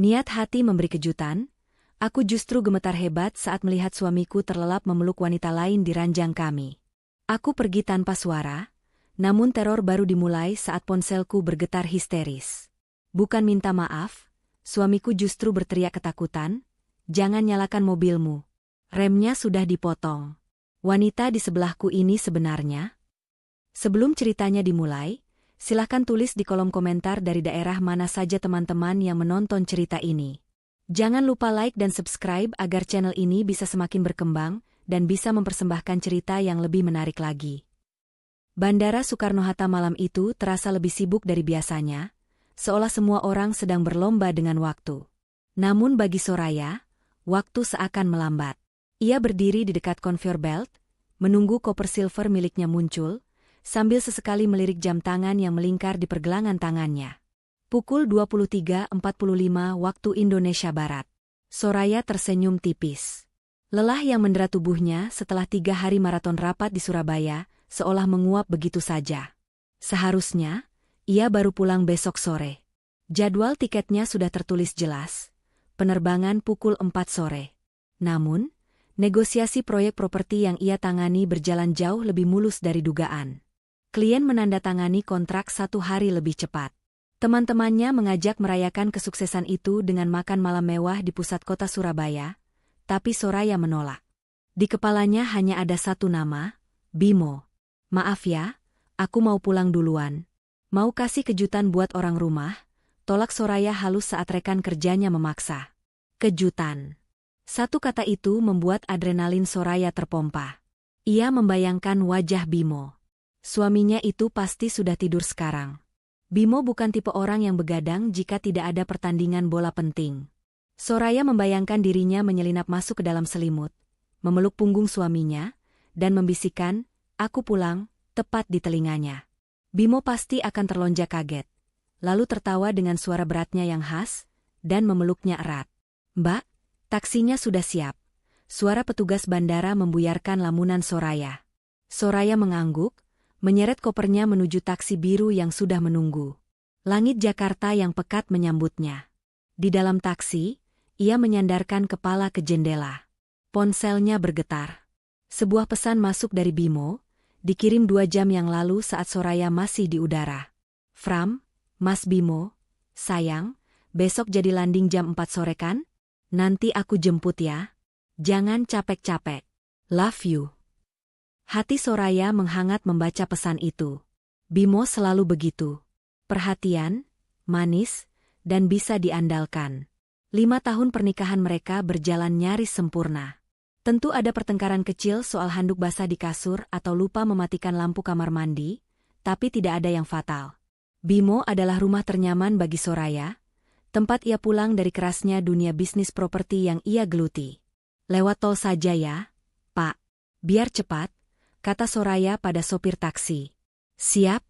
Niat hati memberi kejutan, aku justru gemetar hebat saat melihat suamiku terlelap memeluk wanita lain di ranjang kami. Aku pergi tanpa suara, namun teror baru dimulai saat ponselku bergetar histeris. Bukan minta maaf, suamiku justru berteriak ketakutan, "Jangan nyalakan mobilmu. Remnya sudah dipotong." Wanita di sebelahku ini sebenarnya? Sebelum ceritanya dimulai, silahkan tulis di kolom komentar dari daerah mana saja teman-teman yang menonton cerita ini. Jangan lupa like dan subscribe agar channel ini bisa semakin berkembang dan bisa mempersembahkan cerita yang lebih menarik lagi. Bandara Soekarno-Hatta malam itu terasa lebih sibuk dari biasanya, seolah semua orang sedang berlomba dengan waktu. Namun bagi Soraya, waktu seakan melambat. Ia berdiri di dekat conveyor belt, menunggu koper silver miliknya muncul, sambil sesekali melirik jam tangan yang melingkar di pergelangan tangannya. Pukul 23.45 waktu Indonesia Barat. Soraya tersenyum tipis. Lelah yang mendera tubuhnya setelah 3 hari maraton rapat di Surabaya, seolah menguap begitu saja. Seharusnya, ia baru pulang besok sore. Jadwal tiketnya sudah tertulis jelas, penerbangan pukul 4 sore. Namun, negosiasi proyek properti yang ia tangani berjalan jauh lebih mulus dari dugaan. Klien menandatangani kontrak 1 hari lebih cepat. Teman-temannya mengajak merayakan kesuksesan itu dengan makan malam mewah di pusat kota Surabaya, tapi Soraya menolak. Di kepalanya hanya ada satu nama, Bimo. "Maaf ya, aku mau pulang duluan. Mau kasih kejutan buat orang rumah," tolak Soraya halus saat rekan kerjanya memaksa. Kejutan. Satu kata itu membuat adrenalin Soraya terpompa. Ia membayangkan wajah Bimo. Suaminya itu pasti sudah tidur sekarang. Bimo bukan tipe orang yang begadang jika tidak ada pertandingan bola penting. Soraya membayangkan dirinya menyelinap masuk ke dalam selimut, memeluk punggung suaminya, dan membisikkan, "Aku pulang," tepat di telinganya. Bimo pasti akan terlonjak kaget, lalu tertawa dengan suara beratnya yang khas, dan memeluknya erat. "Mbak, taksinya sudah siap." Suara petugas bandara membuyarkan lamunan Soraya. Soraya mengangguk, menyeret kopernya menuju taksi biru yang sudah menunggu. Langit Jakarta yang pekat menyambutnya. Di dalam taksi, ia menyandarkan kepala ke jendela. Ponselnya bergetar. Sebuah pesan masuk dari Bimo, dikirim 2 jam yang lalu saat Soraya masih di udara. "Fram, Mas Bimo, sayang, besok jadi landing jam 4 sore kan? Nanti aku jemput ya. Jangan capek-capek. Love you." Hati Soraya menghangat membaca pesan itu. Bimo selalu begitu. Perhatian, manis, dan bisa diandalkan. 5 tahun pernikahan mereka berjalan nyaris sempurna. Tentu ada pertengkaran kecil soal handuk basah di kasur atau lupa mematikan lampu kamar mandi, tapi tidak ada yang fatal. Bimo adalah rumah ternyaman bagi Soraya, tempat ia pulang dari kerasnya dunia bisnis properti yang ia geluti. "Lewat tol saja ya, Pak. Biar cepat," kata Soraya pada sopir taksi. "Siap,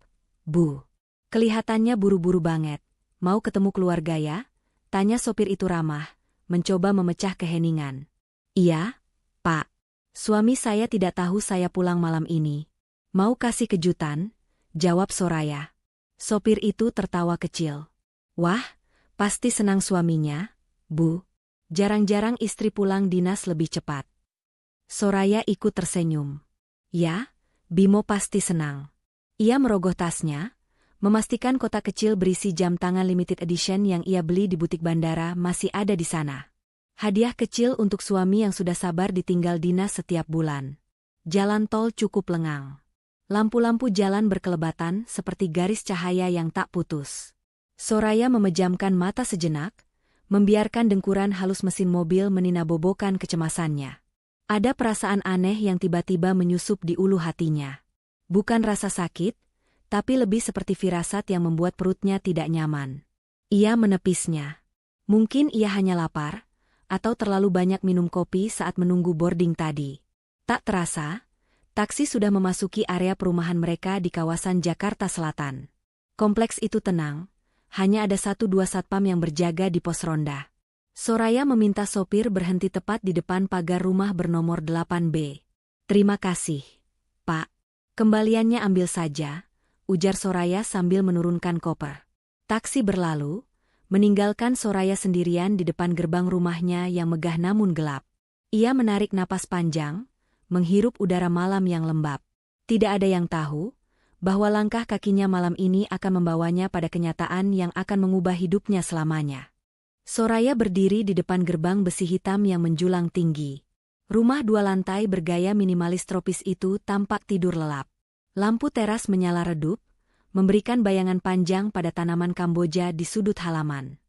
Bu." Kelihatannya buru-buru banget. "Mau ketemu keluarga ya?" tanya sopir itu ramah, mencoba memecah keheningan. "Iya, Pak. Suami saya tidak tahu saya pulang malam ini. Mau kasih kejutan?" jawab Soraya. Sopir itu tertawa kecil. "Wah, pasti senang suaminya, Bu. Jarang-jarang istri pulang dinas lebih cepat." Soraya ikut tersenyum. "Ya, Bimo pasti senang." Ia merogoh tasnya, memastikan kotak kecil berisi jam tangan limited edition yang ia beli di butik bandara masih ada di sana. Hadiah kecil untuk suami yang sudah sabar ditinggal dinas setiap bulan. Jalan tol cukup lengang. Lampu-lampu jalan berkelebatan seperti garis cahaya yang tak putus. Soraya memejamkan mata sejenak, membiarkan dengkuran halus mesin mobil meninabobokan kecemasannya. Ada perasaan aneh yang tiba-tiba menyusup di ulu hatinya. Bukan rasa sakit, tapi lebih seperti firasat yang membuat perutnya tidak nyaman. Ia menepisnya. Mungkin ia hanya lapar, atau terlalu banyak minum kopi saat menunggu boarding tadi. Tak terasa, taksi sudah memasuki area perumahan mereka di kawasan Jakarta Selatan. Kompleks itu tenang, hanya ada 1-2 satpam yang berjaga di pos ronda. Soraya meminta sopir berhenti tepat di depan pagar rumah bernomor 8B. "Terima kasih, Pak. Kembaliannya ambil saja," ujar Soraya sambil menurunkan koper. Taksi berlalu, meninggalkan Soraya sendirian di depan gerbang rumahnya yang megah namun gelap. Ia menarik napas panjang, menghirup udara malam yang lembab. Tidak ada yang tahu bahwa langkah kakinya malam ini akan membawanya pada kenyataan yang akan mengubah hidupnya selamanya. Soraya berdiri di depan gerbang besi hitam yang menjulang tinggi. Rumah 2 lantai bergaya minimalis tropis itu tampak tidur lelap. Lampu teras menyala redup, memberikan bayangan panjang pada tanaman Kamboja di sudut halaman.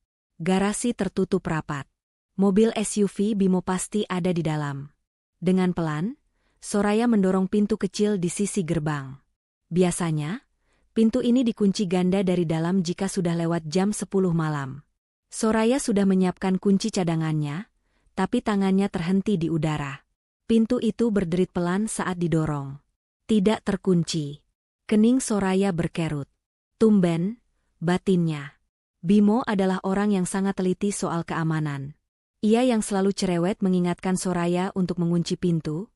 Garasi tertutup rapat. Mobil SUV Bimo pasti ada di dalam. Dengan pelan, Soraya mendorong pintu kecil di sisi gerbang. Biasanya, pintu ini dikunci ganda dari dalam jika sudah lewat jam 10 malam. Soraya sudah menyiapkan kunci cadangannya, tapi tangannya terhenti di udara. Pintu itu berderit pelan saat didorong. Tidak terkunci. Kening Soraya berkerut. Tumben, batinnya. Bimo adalah orang yang sangat teliti soal keamanan. Ia yang selalu cerewet mengingatkan Soraya untuk mengunci pintu,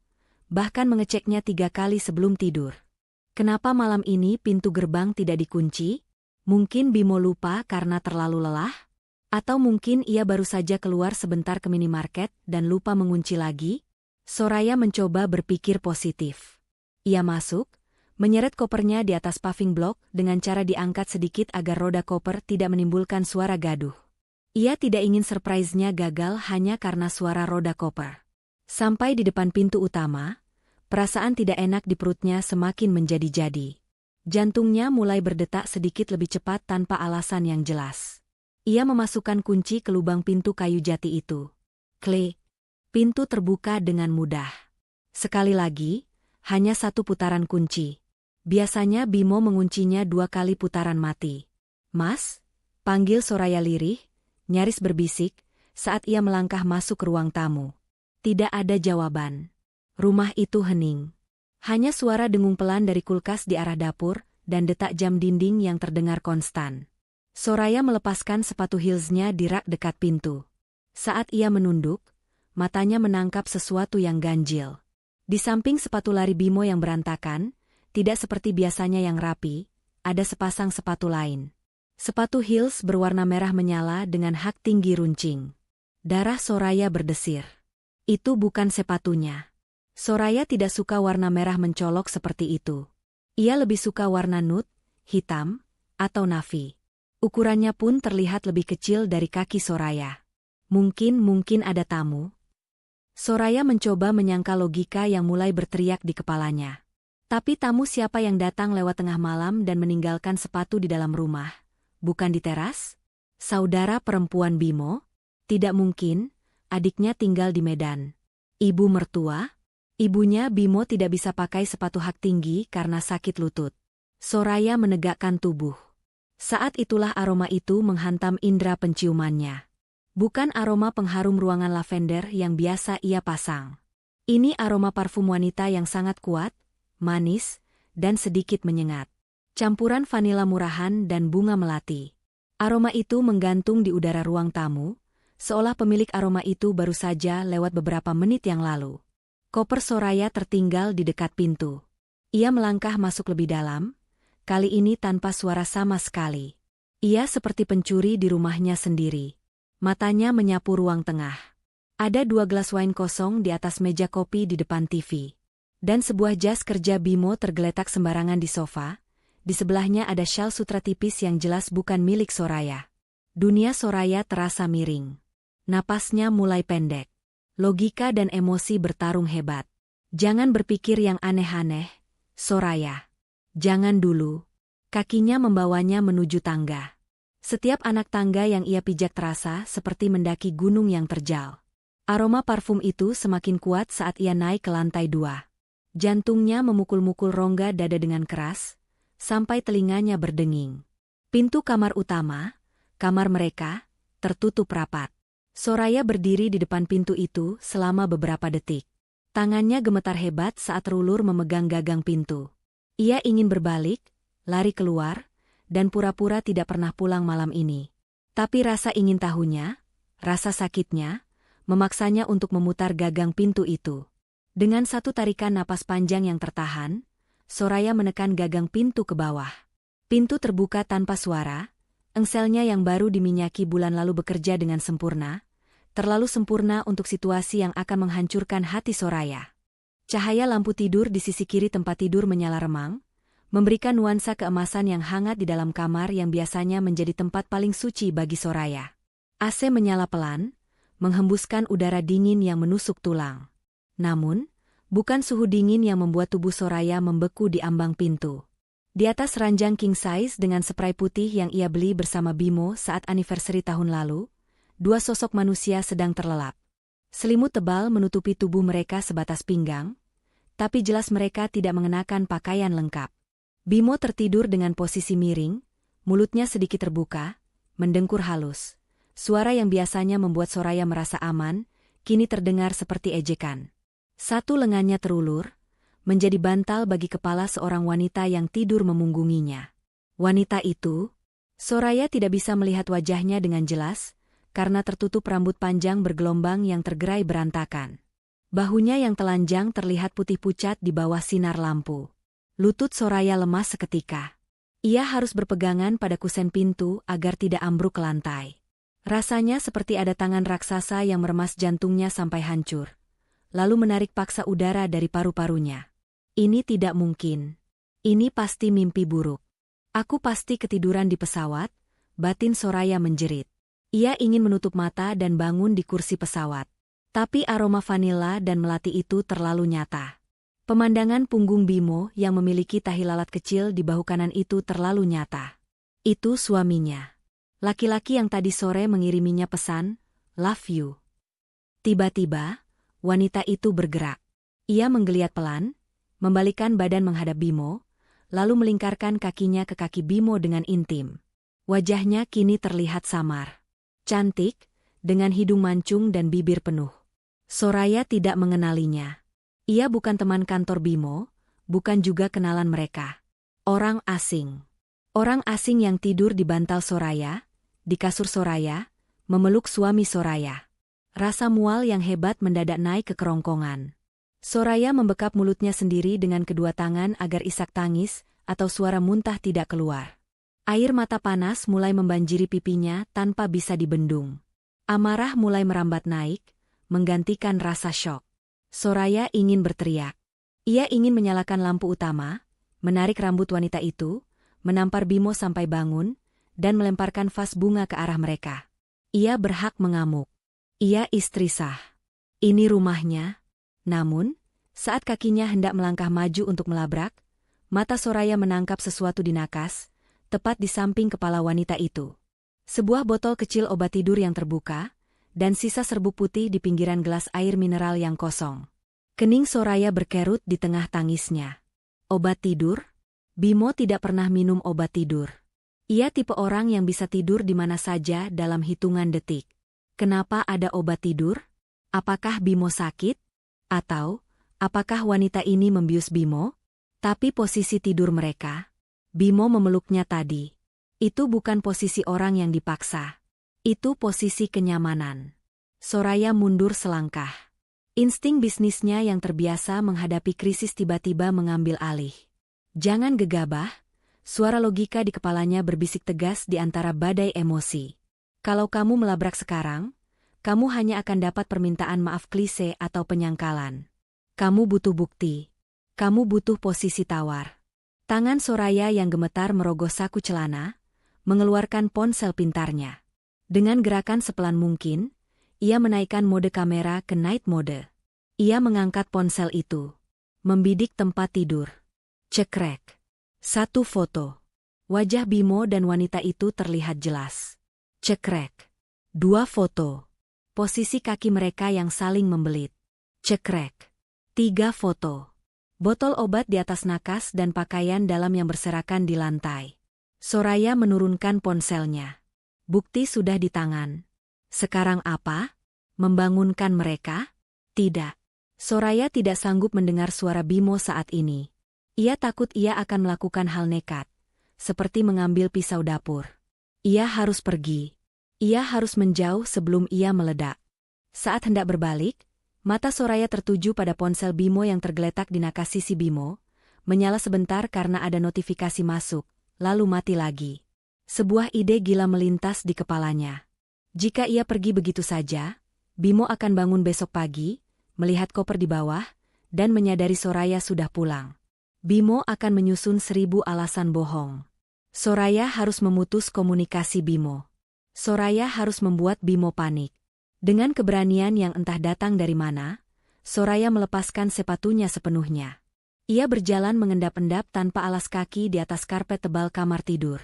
bahkan mengeceknya 3 kali sebelum tidur. Kenapa malam ini pintu gerbang tidak dikunci? Mungkin Bimo lupa karena terlalu lelah? Atau mungkin ia baru saja keluar sebentar ke minimarket dan lupa mengunci lagi? Soraya mencoba berpikir positif. Ia masuk, menyeret kopernya di atas paving block dengan cara diangkat sedikit agar roda koper tidak menimbulkan suara gaduh. Ia tidak ingin surprise-nya gagal hanya karena suara roda koper. Sampai di depan pintu utama, perasaan tidak enak di perutnya semakin menjadi-jadi. Jantungnya mulai berdetak sedikit lebih cepat tanpa alasan yang jelas. Ia memasukkan kunci ke lubang pintu kayu jati itu. Klik. Pintu terbuka dengan mudah. Sekali lagi, hanya 1 putaran kunci. Biasanya Bimo menguncinya 2 kali putaran mati. "Mas?" panggil Soraya lirih, nyaris berbisik, saat ia melangkah masuk ke ruang tamu. Tidak ada jawaban. Rumah itu hening. Hanya suara dengung pelan dari kulkas di arah dapur dan detak jam dinding yang terdengar konstan. Soraya melepaskan sepatu heelsnya di rak dekat pintu. Saat ia menunduk, matanya menangkap sesuatu yang ganjil. Di samping sepatu lari Bimo yang berantakan, tidak seperti biasanya yang rapi, ada sepasang sepatu lain. Sepatu heels berwarna merah menyala dengan hak tinggi runcing. Darah Soraya berdesir. Itu bukan sepatunya. Soraya tidak suka warna merah mencolok seperti itu. Ia lebih suka warna nude, hitam, atau navy. Ukurannya pun terlihat lebih kecil dari kaki Soraya. Mungkin ada tamu. Soraya mencoba menyangka logika yang mulai berteriak di kepalanya. Tapi tamu siapa yang datang lewat tengah malam dan meninggalkan sepatu di dalam rumah? Bukan di teras? Saudara perempuan Bimo? Tidak mungkin, adiknya tinggal di Medan. Ibu mertua? Ibunya Bimo tidak bisa pakai sepatu hak tinggi karena sakit lutut. Soraya menegakkan tubuh. Saat itulah aroma itu menghantam indera penciumannya. Bukan aroma pengharum ruangan lavender yang biasa ia pasang. Ini aroma parfum wanita yang sangat kuat, manis, dan sedikit menyengat. Campuran vanila murahan dan bunga melati. Aroma itu menggantung di udara ruang tamu, seolah pemilik aroma itu baru saja lewat beberapa menit yang lalu. Koper Soraya tertinggal di dekat pintu. Ia melangkah masuk lebih dalam, kali ini tanpa suara sama sekali. Ia seperti pencuri di rumahnya sendiri. Matanya menyapu ruang tengah. Ada 2 gelas wine kosong di atas meja kopi di depan TV. Dan sebuah jas kerja Bimo tergeletak sembarangan di sofa. Di sebelahnya ada syal sutra tipis yang jelas bukan milik Soraya. Dunia Soraya terasa miring. Napasnya mulai pendek. Logika dan emosi bertarung hebat. Jangan berpikir yang aneh-aneh, Soraya. Jangan dulu. Kakinya membawanya menuju tangga. Setiap anak tangga yang ia pijak terasa seperti mendaki gunung yang terjal. Aroma parfum itu semakin kuat saat ia naik ke lantai 2. Jantungnya memukul-mukul rongga dada dengan keras, sampai telinganya berdenging. Pintu kamar utama, kamar mereka, tertutup rapat. Soraya berdiri di depan pintu itu selama beberapa detik. Tangannya gemetar hebat saat terulur memegang gagang pintu. Ia ingin berbalik, lari keluar, dan pura-pura tidak pernah pulang malam ini. Tapi rasa ingin tahunya, rasa sakitnya, memaksanya untuk memutar gagang pintu itu. Dengan satu tarikan napas panjang yang tertahan, Soraya menekan gagang pintu ke bawah. Pintu terbuka tanpa suara, Engselnya yang baru diminyaki bulan lalu bekerja dengan sempurna, terlalu sempurna untuk situasi yang akan menghancurkan hati Soraya. Cahaya lampu tidur di sisi kiri tempat tidur menyala remang, memberikan nuansa keemasan yang hangat di dalam kamar yang biasanya menjadi tempat paling suci bagi Soraya. AC menyala pelan, menghembuskan udara dingin yang menusuk tulang. Namun, bukan suhu dingin yang membuat tubuh Soraya membeku di ambang pintu. Di atas ranjang king size dengan spray putih yang ia beli bersama Bimo saat anniversary tahun lalu, dua sosok manusia sedang terlelap. Selimut tebal menutupi tubuh mereka sebatas pinggang, tapi jelas mereka tidak mengenakan pakaian lengkap. Bimo tertidur dengan posisi miring, mulutnya sedikit terbuka, mendengkur halus. Suara yang biasanya membuat Soraya merasa aman, kini terdengar seperti ejekan. Satu lengannya terulur, menjadi bantal bagi kepala seorang wanita yang tidur memunggunginya. Wanita itu, Soraya tidak bisa melihat wajahnya dengan jelas, karena tertutup rambut panjang bergelombang yang tergerai berantakan. Bahunya yang telanjang terlihat putih pucat di bawah sinar lampu. Lutut Soraya lemas seketika. Ia harus berpegangan pada kusen pintu agar tidak ambruk ke lantai. Rasanya seperti ada tangan raksasa yang meremas jantungnya sampai hancur, lalu menarik paksa udara dari paru-parunya. Ini tidak mungkin. Ini pasti mimpi buruk. Aku pasti ketiduran di pesawat, batin Soraya menjerit. Ia ingin menutup mata dan bangun di kursi pesawat. Tapi aroma vanila dan melati itu terlalu nyata. Pemandangan punggung Bimo yang memiliki tahi lalat kecil di bahu kanan itu terlalu nyata. Itu suaminya. Laki-laki yang tadi sore mengiriminya pesan, "Love you." Tiba-tiba, wanita itu bergerak. Ia menggeliat pelan, membalikkan badan menghadap Bimo, lalu melingkarkan kakinya ke kaki Bimo dengan intim. Wajahnya kini terlihat samar. Cantik, dengan hidung mancung dan bibir penuh. Soraya tidak mengenalinya. Ia bukan teman kantor Bimo, bukan juga kenalan mereka. Orang asing. Orang asing yang tidur di bantal Soraya, di kasur Soraya, memeluk suami Soraya. Rasa mual yang hebat mendadak naik ke kerongkongan. Soraya membekap mulutnya sendiri dengan kedua tangan agar isak tangis atau suara muntah tidak keluar. Air mata panas mulai membanjiri pipinya tanpa bisa dibendung. Amarah mulai merambat naik, menggantikan rasa syok. Soraya ingin berteriak. Ia ingin menyalakan lampu utama, menarik rambut wanita itu, menampar Bimo sampai bangun, dan melemparkan vas bunga ke arah mereka. Ia berhak mengamuk. Ia istri sah. Ini rumahnya. Namun, saat kakinya hendak melangkah maju untuk melabrak, mata Soraya menangkap sesuatu di nakas, tepat di samping kepala wanita itu. Sebuah botol kecil obat tidur yang terbuka, dan sisa serbuk putih di pinggiran gelas air mineral yang kosong. Kening Soraya berkerut di tengah tangisnya. Obat tidur? Bimo tidak pernah minum obat tidur. Ia tipe orang yang bisa tidur di mana saja dalam hitungan detik. Kenapa ada obat tidur? Apakah Bimo sakit? Atau, apakah wanita ini membius Bimo? Tapi posisi tidur mereka, Bimo memeluknya tadi. Itu bukan posisi orang yang dipaksa. Itu posisi kenyamanan. Soraya mundur selangkah. Insting bisnisnya yang terbiasa menghadapi krisis tiba-tiba mengambil alih. Jangan gegabah, suara logika di kepalanya berbisik tegas di antara badai emosi. Kalau kamu melabrak sekarang, kamu hanya akan dapat permintaan maaf klise atau penyangkalan. Kamu butuh bukti. Kamu butuh posisi tawar. Tangan Soraya yang gemetar merogoh saku celana, mengeluarkan ponsel pintarnya. Dengan gerakan sepelan mungkin, ia menaikkan mode kamera ke night mode. Ia mengangkat ponsel itu. Membidik tempat tidur. Cekrek. Satu foto. Wajah Bimo dan wanita itu terlihat jelas. Cekrek. Dua foto. Posisi kaki mereka yang saling membelit. Cekrek. 3 foto. Botol obat di atas nakas dan pakaian dalam yang berserakan di lantai. Soraya menurunkan ponselnya. Bukti sudah di tangan. Sekarang apa? Membangunkan mereka? Tidak. Soraya tidak sanggup mendengar suara Bimo saat ini. Ia takut ia akan melakukan hal nekat, seperti mengambil pisau dapur. Ia harus pergi. Ia harus menjauh sebelum ia meledak. Saat hendak berbalik, mata Soraya tertuju pada ponsel Bimo yang tergeletak di nakas sisi Bimo, menyala sebentar karena ada notifikasi masuk, lalu mati lagi. Sebuah ide gila melintas di kepalanya. Jika ia pergi begitu saja, Bimo akan bangun besok pagi, melihat koper di bawah, dan menyadari Soraya sudah pulang. Bimo akan menyusun 1000 alasan bohong. Soraya harus memutus komunikasi Bimo. Soraya harus membuat Bimo panik. Dengan keberanian yang entah datang dari mana, Soraya melepaskan sepatunya sepenuhnya. Ia berjalan mengendap-endap tanpa alas kaki di atas karpet tebal kamar tidur.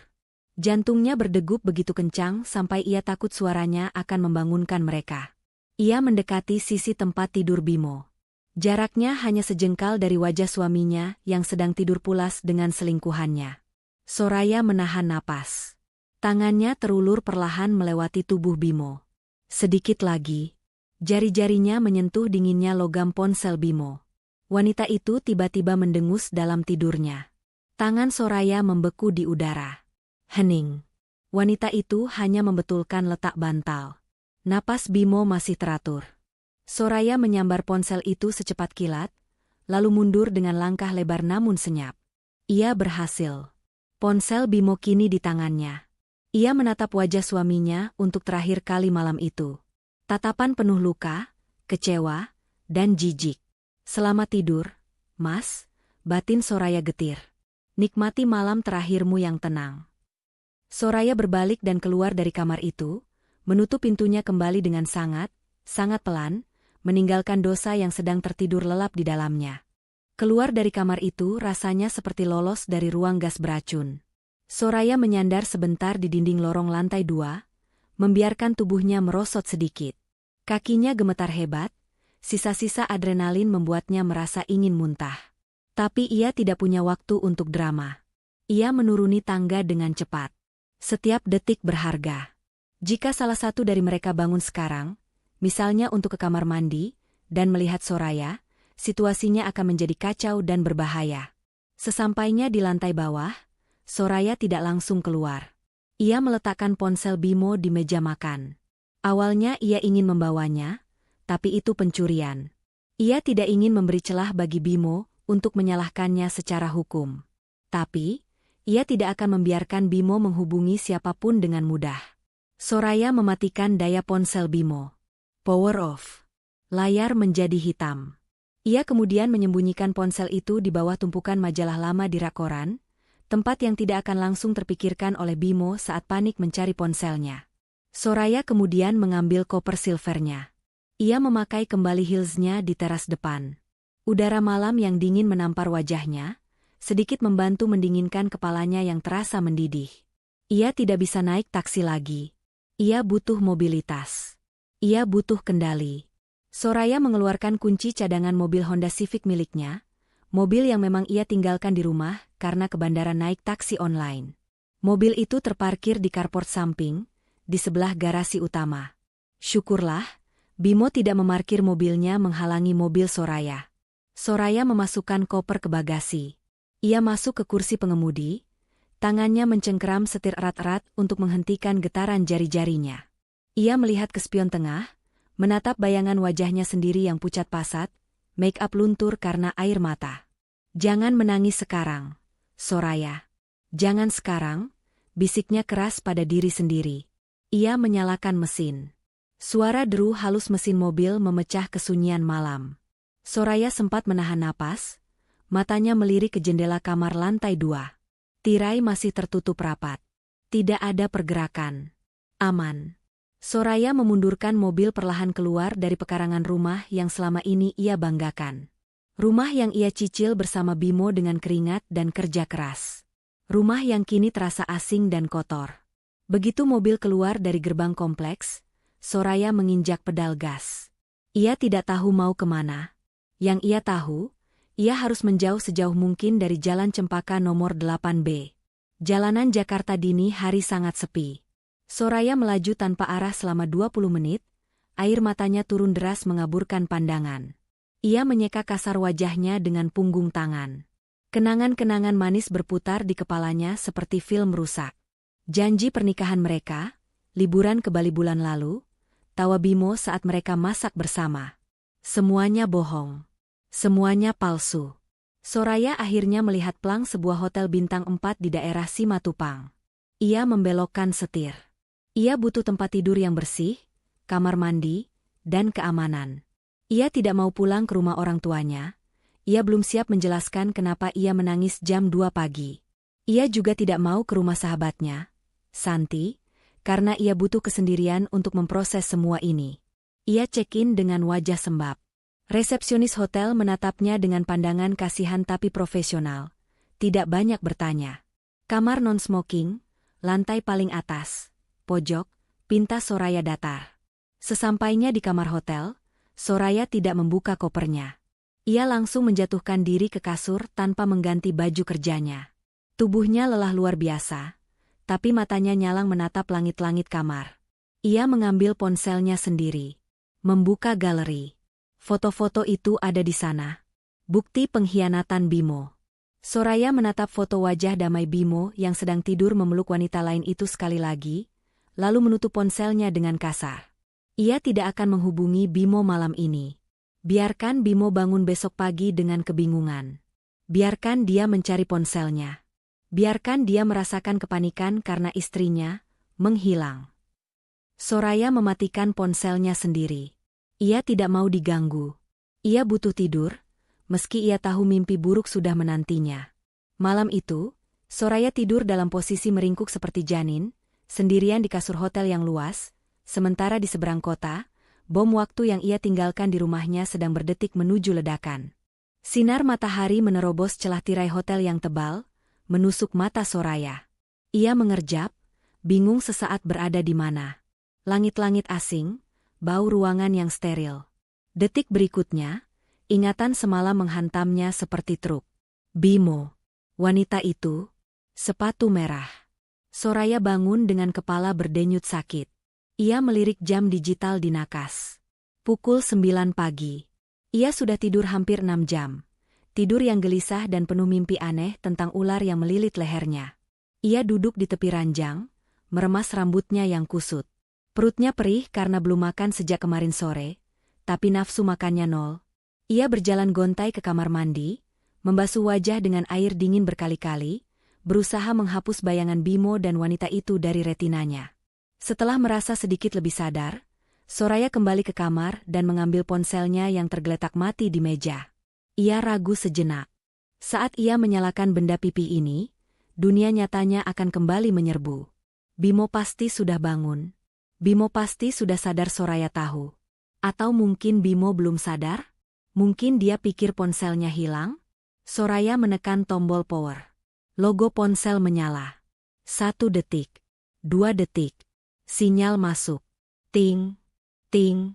Jantungnya berdegup begitu kencang sampai ia takut suaranya akan membangunkan mereka. Ia mendekati sisi tempat tidur Bimo. Jaraknya hanya sejengkal dari wajah suaminya yang sedang tidur pulas dengan selingkuhannya. Soraya menahan napas. Tangannya terulur perlahan melewati tubuh Bimo. Sedikit lagi. Jari-jarinya menyentuh dinginnya logam ponsel Bimo. Wanita itu tiba-tiba mendengus dalam tidurnya. Tangan Soraya membeku di udara. Hening. Wanita itu hanya membetulkan letak bantal. Napas Bimo masih teratur. Soraya menyambar ponsel itu secepat kilat, lalu mundur dengan langkah lebar namun senyap. Ia berhasil. Ponsel Bimo kini di tangannya. Ia menatap wajah suaminya untuk terakhir kali malam itu. Tatapan penuh luka, kecewa, dan jijik. Selamat tidur, Mas, batin Soraya getir. Nikmati malam terakhirmu yang tenang. Soraya berbalik dan keluar dari kamar itu, menutup pintunya kembali dengan sangat pelan, meninggalkan dosa yang sedang tertidur lelap di dalamnya. Keluar dari kamar itu rasanya seperti lolos dari ruang gas beracun. Soraya menyandar sebentar di dinding lorong lantai 2, membiarkan tubuhnya merosot sedikit. Kakinya gemetar hebat, sisa-sisa adrenalin membuatnya merasa ingin muntah. Tapi ia tidak punya waktu untuk drama. Ia menuruni tangga dengan cepat. Setiap detik berharga. Jika salah satu dari mereka bangun sekarang, misalnya untuk ke kamar mandi, dan melihat Soraya, situasinya akan menjadi kacau dan berbahaya. Sesampainya di lantai bawah, Soraya tidak langsung keluar. Ia meletakkan ponsel Bimo di meja makan. Awalnya ia ingin membawanya, tapi itu pencurian. Ia tidak ingin memberi celah bagi Bimo untuk menyalahkannya secara hukum. Tapi, ia tidak akan membiarkan Bimo menghubungi siapapun dengan mudah. Soraya mematikan daya ponsel Bimo. Power off. Layar menjadi hitam. Ia kemudian menyembunyikan ponsel itu di bawah tumpukan majalah lama di rak koran, tempat yang tidak akan langsung terpikirkan oleh Bimo saat panik mencari ponselnya. Soraya kemudian mengambil koper silvernya. Ia memakai kembali heelsnya di teras depan. Udara malam yang dingin menampar wajahnya, sedikit membantu mendinginkan kepalanya yang terasa mendidih. Ia tidak bisa naik taksi lagi. Ia butuh mobilitas. Ia butuh kendali. Soraya mengeluarkan kunci cadangan mobil Honda Civic miliknya, mobil yang memang ia tinggalkan di rumah karena ke bandara naik taksi online. Mobil itu terparkir di carport samping, di sebelah garasi utama. Syukurlah, Bimo tidak memarkir mobilnya menghalangi mobil Soraya. Soraya memasukkan koper ke bagasi. Ia masuk ke kursi pengemudi, tangannya mencengkeram setir erat-erat untuk menghentikan getaran jari-jarinya. Ia melihat ke spion tengah, menatap bayangan wajahnya sendiri yang pucat pasat, make up luntur karena air mata. Jangan menangis sekarang, Soraya. Jangan sekarang, bisiknya keras pada diri sendiri. Ia menyalakan mesin. Suara deru halus mesin mobil memecah kesunyian malam. Soraya sempat menahan napas, matanya melirik ke jendela kamar lantai 2. Tirai masih tertutup rapat. Tidak ada pergerakan. Aman. Soraya memundurkan mobil perlahan keluar dari pekarangan rumah yang selama ini ia banggakan. Rumah yang ia cicil bersama Bimo dengan keringat dan kerja keras. Rumah yang kini terasa asing dan kotor. Begitu mobil keluar dari gerbang kompleks, Soraya menginjak pedal gas. Ia tidak tahu mau kemana. Yang ia tahu, ia harus menjauh sejauh mungkin dari Jalan Cempaka nomor 8B. Jalanan Jakarta dini hari sangat sepi. Soraya melaju tanpa arah selama 20 menit, air matanya turun deras mengaburkan pandangan. Ia menyeka kasar wajahnya dengan punggung tangan. Kenangan-kenangan manis berputar di kepalanya seperti film rusak. Janji pernikahan mereka, liburan ke Bali bulan lalu, tawa Bimo saat mereka masak bersama. Semuanya bohong. Semuanya palsu. Soraya akhirnya melihat plang sebuah hotel bintang 4 di daerah Simatupang. Ia membelokkan setir. Ia butuh tempat tidur yang bersih, kamar mandi, dan keamanan. Ia tidak mau pulang ke rumah orang tuanya. Ia belum siap menjelaskan kenapa ia menangis jam 2 pagi. Ia juga tidak mau ke rumah sahabatnya, Santi, karena ia butuh kesendirian untuk memproses semua ini. Ia check-in dengan wajah sembab. Resepsionis hotel menatapnya dengan pandangan kasihan tapi profesional. Tidak banyak bertanya. Kamar non-smoking, lantai paling atas, pojok, pinta Soraya datar. Sesampainya di kamar hotel, Soraya tidak membuka kopernya. Ia langsung menjatuhkan diri ke kasur tanpa mengganti baju kerjanya. Tubuhnya lelah luar biasa, tapi matanya nyalang menatap langit-langit kamar. Ia mengambil ponselnya sendiri. Membuka galeri. Foto-foto itu ada di sana. Bukti pengkhianatan Bimo. Soraya menatap foto wajah damai Bimo yang sedang tidur memeluk wanita lain itu sekali lagi, lalu menutup ponselnya dengan kasar. Ia tidak akan menghubungi Bimo malam ini. Biarkan Bimo bangun besok pagi dengan kebingungan. Biarkan dia mencari ponselnya. Biarkan dia merasakan kepanikan karena istrinya menghilang. Soraya mematikan ponselnya sendiri. Ia tidak mau diganggu. Ia butuh tidur, meski ia tahu mimpi buruk sudah menantinya. Malam itu, Soraya tidur dalam posisi meringkuk seperti janin, sendirian di kasur hotel yang luas, sementara di seberang kota, bom waktu yang ia tinggalkan di rumahnya sedang berdetik menuju ledakan. Sinar matahari menerobos celah tirai hotel yang tebal, menusuk mata Soraya. Ia mengerjap, bingung sesaat berada di mana. Langit-langit asing, bau ruangan yang steril. Detik berikutnya, ingatan semalam menghantamnya seperti truk. Bimo. Wanita itu. Sepatu merah. Soraya bangun dengan kepala berdenyut sakit. Ia melirik jam digital di nakas. Pukul 9 pagi. Ia sudah tidur hampir 6 jam. Tidur yang gelisah dan penuh mimpi aneh tentang ular yang melilit lehernya. Ia duduk di tepi ranjang, meremas rambutnya yang kusut. Perutnya perih karena belum makan sejak kemarin sore, tapi nafsu makannya nol. Ia berjalan gontai ke kamar mandi, membasuh wajah dengan air dingin berkali-kali, berusaha menghapus bayangan Bimo dan wanita itu dari retinanya. Setelah merasa sedikit lebih sadar, Soraya kembali ke kamar dan mengambil ponselnya yang tergeletak mati di meja. Ia ragu sejenak. Saat ia menyalakan benda pipi ini, dunia nyatanya akan kembali menyerbu. Bimo pasti sudah bangun. Bimo pasti sudah sadar, Soraya tahu. Atau mungkin Bimo belum sadar? Mungkin dia pikir ponselnya hilang? Soraya menekan tombol power. Logo ponsel menyala. 1 detik. 2 detik. Sinyal masuk. Ting, ting,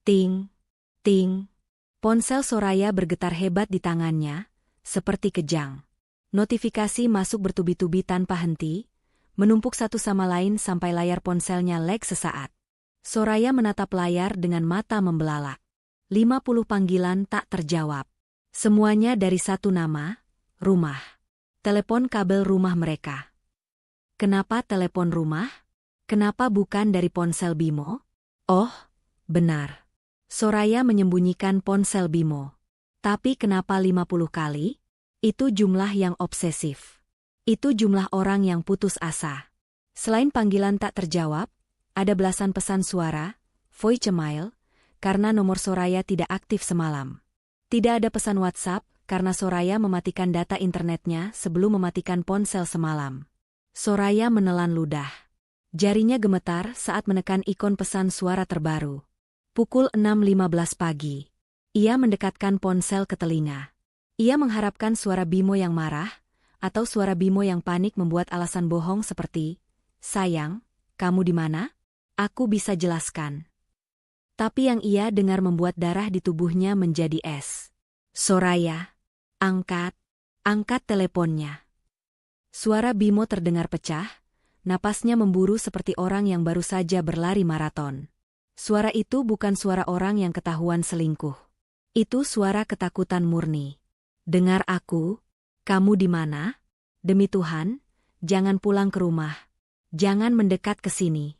ting, ting. Ponsel Soraya bergetar hebat di tangannya, seperti kejang. Notifikasi masuk bertubi-tubi tanpa henti, menumpuk satu sama lain sampai layar ponselnya lag sesaat. Soraya menatap layar dengan mata membelalak. 50 panggilan tak terjawab. Semuanya dari satu nama, rumah. Telepon kabel rumah mereka. Kenapa telepon rumah? Kenapa bukan dari ponsel Bimo? Oh, benar. Soraya menyembunyikan ponsel Bimo. Tapi kenapa 50 kali? Itu jumlah yang obsesif. Itu jumlah orang yang putus asa. Selain panggilan tak terjawab, ada belasan pesan suara, voicemail, karena nomor Soraya tidak aktif semalam. Tidak ada pesan WhatsApp, karena Soraya mematikan data internetnya sebelum mematikan ponsel semalam. Soraya menelan ludah. Jarinya gemetar saat menekan ikon pesan suara terbaru. Pukul 6.15 pagi. Ia mendekatkan ponsel ke telinga. Ia mengharapkan suara Bimo yang marah, atau suara Bimo yang panik membuat alasan bohong seperti, "Sayang, kamu di mana? Aku bisa jelaskan." Tapi yang ia dengar membuat darah di tubuhnya menjadi es. "Soraya, angkat teleponnya." Suara Bimo terdengar pecah, napasnya memburu seperti orang yang baru saja berlari maraton. Suara itu bukan suara orang yang ketahuan selingkuh. Itu suara ketakutan murni. "Dengar aku. Kamu di mana? Demi Tuhan, jangan pulang ke rumah. Jangan mendekat ke sini."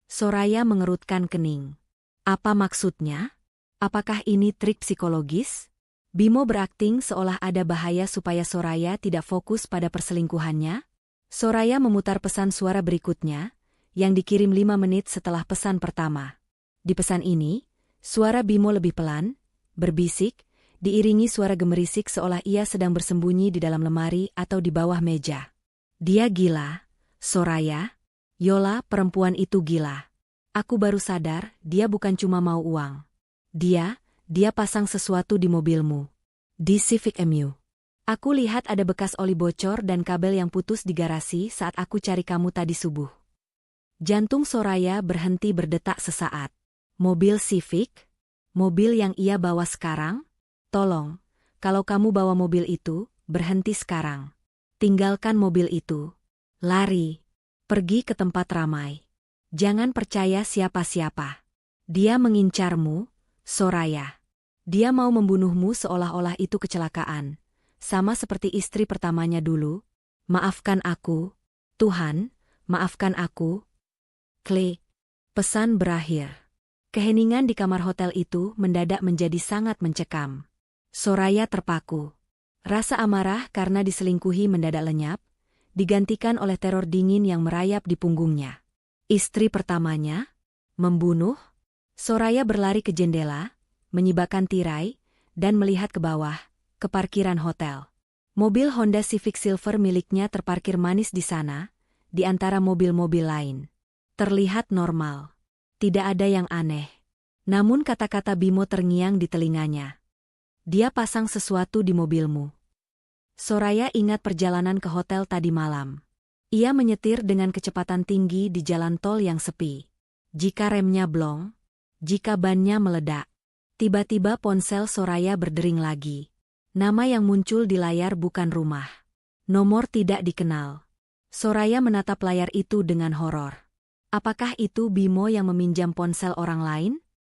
Soraya mengerutkan kening. Apa maksudnya? Apakah ini trik psikologis? Bimo berakting seolah ada bahaya supaya Soraya tidak fokus pada perselingkuhannya. Soraya memutar pesan suara berikutnya, yang dikirim 5 menit setelah pesan pertama. Di pesan ini, suara Bimo lebih pelan, berbisik, diiringi suara gemerisik seolah ia sedang bersembunyi di dalam lemari atau di bawah meja. Dia gila, Soraya. Yola, perempuan itu gila. Aku baru sadar, dia bukan cuma mau uang. Dia pasang sesuatu di mobilmu. Di Civic MU. Aku lihat ada bekas oli bocor dan kabel yang putus di garasi saat aku cari kamu tadi subuh. Jantung Soraya berhenti berdetak sesaat. Mobil Civic? Mobil yang ia bawa sekarang? Tolong, kalau kamu bawa mobil itu, berhenti sekarang. Tinggalkan mobil itu. Lari. Pergi ke tempat ramai. Jangan percaya siapa-siapa. Dia mengincarmu, Soraya. Dia mau membunuhmu seolah-olah itu kecelakaan. Sama seperti istri pertamanya dulu. Maafkan aku, Tuhan, maafkan aku. Klik. Pesan berakhir. Keheningan di kamar hotel itu mendadak menjadi sangat mencekam. Soraya terpaku. Rasa amarah karena diselingkuhi mendadak lenyap, digantikan oleh teror dingin yang merayap di punggungnya. Istri pertamanya? Membunuh? Soraya berlari ke jendela, menyibakkan tirai, dan melihat ke bawah, ke parkiran hotel. Mobil Honda Civic Silver miliknya terparkir manis di sana, di antara mobil-mobil lain. Terlihat normal. Tidak ada yang aneh. Namun kata-kata Bimo terngiang di telinganya. Dia pasang sesuatu di mobilmu. Soraya ingat perjalanan ke hotel tadi malam. Ia menyetir dengan kecepatan tinggi di jalan tol yang sepi. Jika remnya blong, jika bannya meledak. Tiba-tiba ponsel Soraya berdering lagi. Nama yang muncul di layar bukan rumah. Nomor tidak dikenal. Soraya menatap layar itu dengan horor. Apakah itu Bimo yang meminjam ponsel orang lain?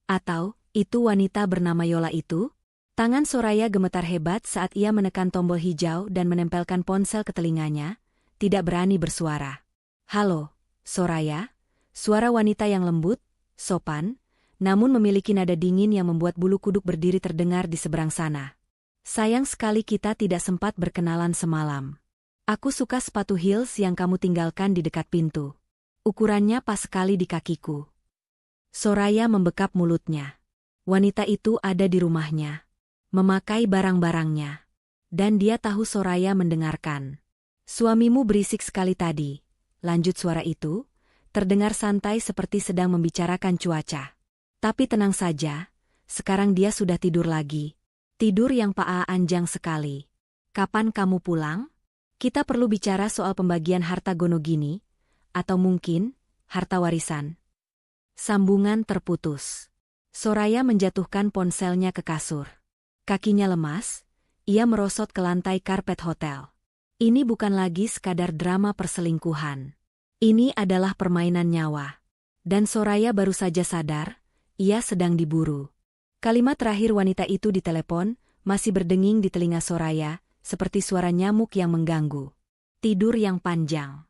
Atau, itu wanita bernama Yola itu? Tangan Soraya gemetar hebat saat ia menekan tombol hijau dan menempelkan ponsel ke telinganya, tidak berani bersuara. Halo, Soraya? Suara wanita yang lembut, sopan, namun memiliki nada dingin yang membuat bulu kuduk berdiri terdengar di seberang sana. Sayang sekali kita tidak sempat berkenalan semalam. Aku suka sepatu heels yang kamu tinggalkan di dekat pintu. Ukurannya pas sekali di kakiku. Soraya membekap mulutnya. Wanita itu ada di rumahnya. Memakai barang-barangnya. Dan dia tahu Soraya mendengarkan. Suamimu berisik sekali tadi. Lanjut suara itu, terdengar santai seperti sedang membicarakan cuaca. Tapi tenang saja, sekarang dia sudah tidur lagi. Tidur yang anjang sekali. Kapan kamu pulang? Kita perlu bicara soal pembagian harta gono gini, atau mungkin, harta warisan. Sambungan terputus. Soraya menjatuhkan ponselnya ke kasur. Kakinya lemas, ia merosot ke lantai karpet hotel. Ini bukan lagi sekadar drama perselingkuhan. Ini adalah permainan nyawa. Dan Soraya baru saja sadar, ia sedang diburu. Kalimat terakhir wanita itu di telepon, masih berdenging di telinga Soraya, seperti suara nyamuk yang mengganggu. Tidur yang panjang.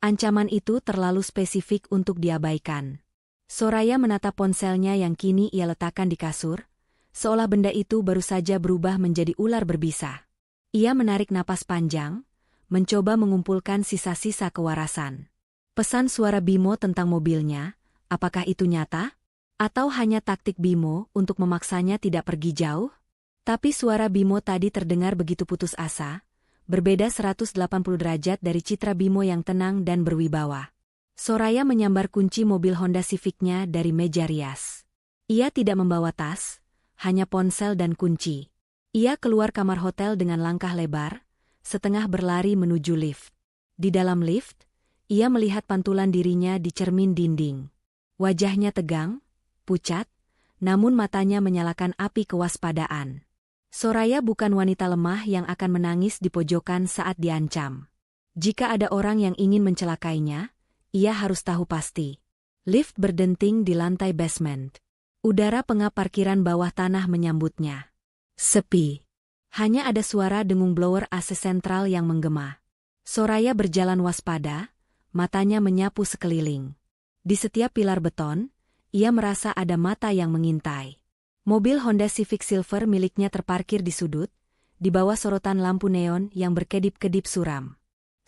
Ancaman itu terlalu spesifik untuk diabaikan. Soraya menatap ponselnya yang kini ia letakkan di kasur, seolah benda itu baru saja berubah menjadi ular berbisa. Ia menarik napas panjang, mencoba mengumpulkan sisa-sisa kewarasan. Pesan suara Bimo tentang mobilnya, apakah itu nyata? Atau hanya taktik Bimo untuk memaksanya tidak pergi jauh? Tapi suara Bimo tadi terdengar begitu putus asa, berbeda 180 derajat dari citra Bimo yang tenang dan berwibawa. Soraya menyambar kunci mobil Honda Civic-nya dari meja rias. Ia tidak membawa tas, hanya ponsel dan kunci. Ia keluar kamar hotel dengan langkah lebar, setengah berlari menuju lift. Di dalam lift, ia melihat pantulan dirinya di cermin dinding. Wajahnya tegang, pucat, namun matanya menyalakan api kewaspadaan. Soraya bukan wanita lemah yang akan menangis di pojokan saat diancam. Jika ada orang yang ingin mencelakainya, ia harus tahu pasti. Lift berdenting di lantai basement. Udara pengap parkiran bawah tanah menyambutnya. Sepi. Hanya ada suara dengung blower AC sentral yang menggema. Soraya berjalan waspada, matanya menyapu sekeliling. Di setiap pilar beton, ia merasa ada mata yang mengintai. Mobil Honda Civic Silver miliknya terparkir di sudut, di bawah sorotan lampu neon yang berkedip-kedip suram.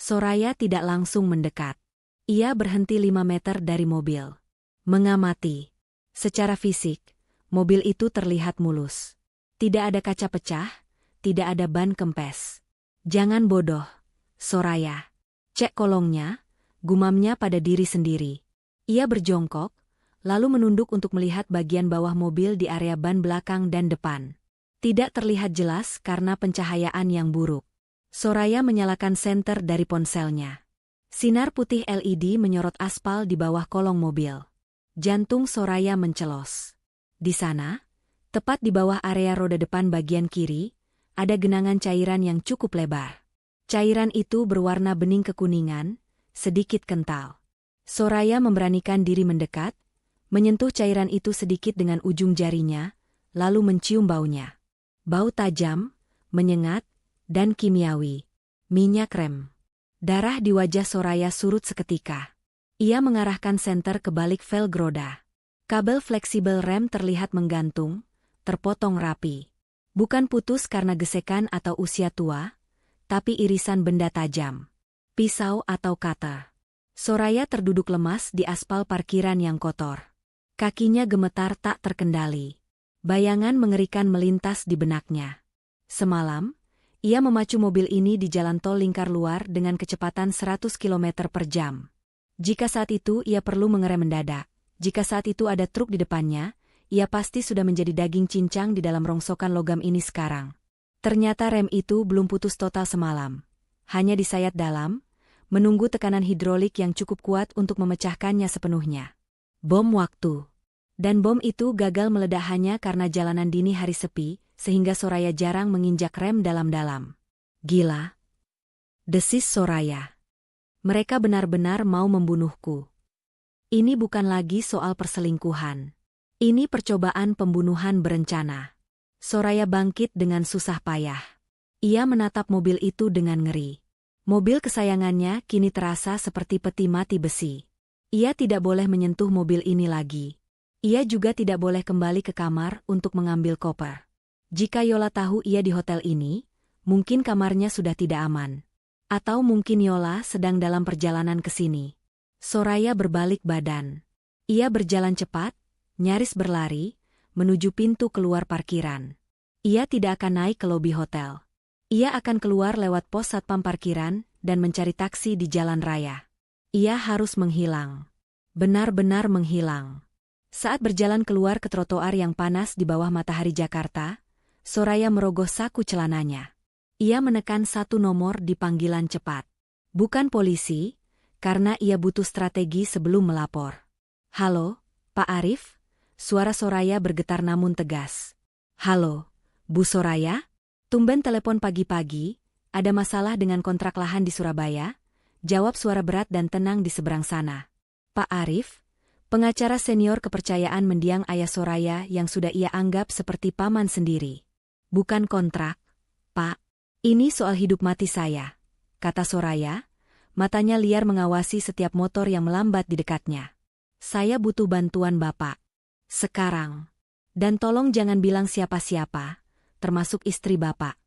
Soraya tidak langsung mendekat. Ia berhenti 5 meter dari mobil. Mengamati. Secara fisik, mobil itu terlihat mulus. Tidak ada kaca pecah, tidak ada ban kempes. Jangan bodoh, Soraya. Cek kolongnya, gumamnya pada diri sendiri. Ia berjongkok, lalu menunduk untuk melihat bagian bawah mobil di area ban belakang dan depan. Tidak terlihat jelas karena pencahayaan yang buruk. Soraya menyalakan senter dari ponselnya. Sinar putih LED menyorot aspal di bawah kolong mobil. Jantung Soraya mencelos. Di sana, tepat di bawah area roda depan bagian kiri, ada genangan cairan yang cukup lebar. Cairan itu berwarna bening kekuningan, sedikit kental. Soraya memberanikan diri mendekat, menyentuh cairan itu sedikit dengan ujung jarinya, lalu mencium baunya. Bau tajam, menyengat, dan kimiawi. Minyak rem. Darah di wajah Soraya surut seketika. Ia mengarahkan senter ke balik velg roda. Kabel fleksibel rem terlihat menggantung, terpotong rapi. Bukan putus karena gesekan atau usia tua, tapi irisan benda tajam. Pisau atau cutter. Soraya terduduk lemas di aspal parkiran yang kotor. Kakinya gemetar tak terkendali. Bayangan mengerikan melintas di benaknya. Semalam, ia memacu mobil ini di jalan tol lingkar luar dengan kecepatan 100 km per jam. Jika saat itu ia perlu mengerem mendadak, jika saat itu ada truk di depannya, ia pasti sudah menjadi daging cincang di dalam rongsokan logam ini sekarang. Ternyata rem itu belum putus total semalam. Hanya disayat dalam, menunggu tekanan hidrolik yang cukup kuat untuk memecahkannya sepenuhnya. Bom waktu. Dan bom itu gagal meledak hanya karena jalanan dini hari sepi, sehingga Soraya jarang menginjak rem dalam-dalam. Gila. Desis Soraya. Mereka benar-benar mau membunuhku. Ini bukan lagi soal perselingkuhan. Ini percobaan pembunuhan berencana. Soraya bangkit dengan susah payah. Ia menatap mobil itu dengan ngeri. Mobil kesayangannya kini terasa seperti peti mati besi. Ia tidak boleh menyentuh mobil ini lagi. Ia juga tidak boleh kembali ke kamar untuk mengambil koper. Jika Yola tahu ia di hotel ini, mungkin kamarnya sudah tidak aman. Atau mungkin Yola sedang dalam perjalanan ke sini. Soraya berbalik badan. Ia berjalan cepat, nyaris berlari, menuju pintu keluar parkiran. Ia tidak akan naik ke lobi hotel. Ia akan keluar lewat pos satpam parkiran dan mencari taksi di jalan raya. Ia harus menghilang. Benar-benar menghilang. Saat berjalan keluar ke trotoar yang panas di bawah matahari Jakarta, Soraya merogoh saku celananya. Ia menekan satu nomor di panggilan cepat. Bukan polisi, karena ia butuh strategi sebelum melapor. Halo, Pak Arif? Suara Soraya bergetar namun tegas. Halo, Bu Soraya? Tumben telepon pagi-pagi, ada masalah dengan kontrak lahan di Surabaya? Jawab suara berat dan tenang di seberang sana. Pak Arif? Pengacara senior kepercayaan mendiang ayah Soraya yang sudah ia anggap seperti paman sendiri. Bukan kontrak, Pak. Ini soal hidup mati saya, kata Soraya, matanya liar mengawasi setiap motor yang melambat di dekatnya. Saya butuh bantuan Bapak. Sekarang. Dan tolong jangan bilang siapa-siapa, termasuk istri Bapak.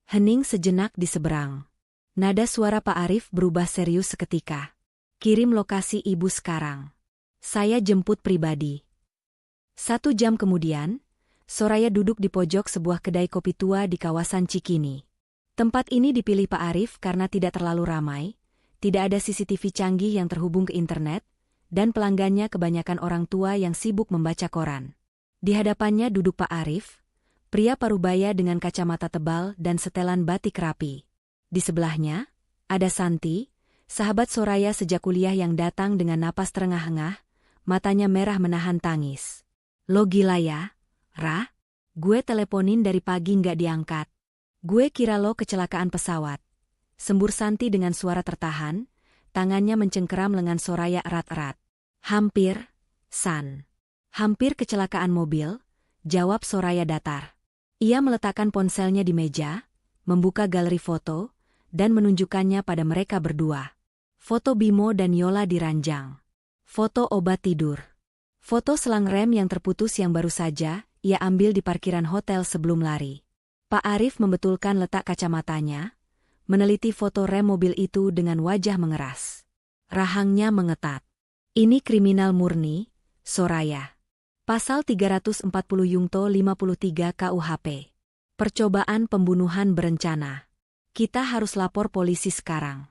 Hening sejenak di seberang. Nada suara Pak Arif berubah serius seketika. Kirim lokasi ibu sekarang. Saya jemput pribadi. 1 jam kemudian, Soraya duduk di pojok sebuah kedai kopi tua di kawasan Cikini. Tempat ini dipilih Pak Arif karena tidak terlalu ramai, tidak ada CCTV canggih yang terhubung ke internet, dan pelanggannya kebanyakan orang tua yang sibuk membaca koran. Di hadapannya duduk Pak Arif, pria parubaya dengan kacamata tebal dan setelan batik rapi. Di sebelahnya, ada Santi, sahabat Soraya sejak kuliah yang datang dengan napas terengah-engah, matanya merah menahan tangis. Lo gila ya, Ra? Gue teleponin dari pagi nggak diangkat. Gue kira lo kecelakaan pesawat. Sembur Santi dengan suara tertahan, tangannya mencengkeram lengan Soraya erat-erat. Hampir, San. Hampir kecelakaan mobil, jawab Soraya datar. Ia meletakkan ponselnya di meja, membuka galeri foto, dan menunjukkannya pada mereka berdua. Foto Bimo dan Yola di ranjang. Foto obat tidur. Foto selang rem yang terputus yang baru saja ia ambil di parkiran hotel sebelum lari. Pak Arif membetulkan letak kacamatanya, meneliti foto rem mobil itu dengan wajah mengeras. Rahangnya mengetat. Ini kriminal murni, Soraya. Pasal 340 Yungto 53 KUHP. Percobaan pembunuhan berencana. Kita harus lapor polisi sekarang.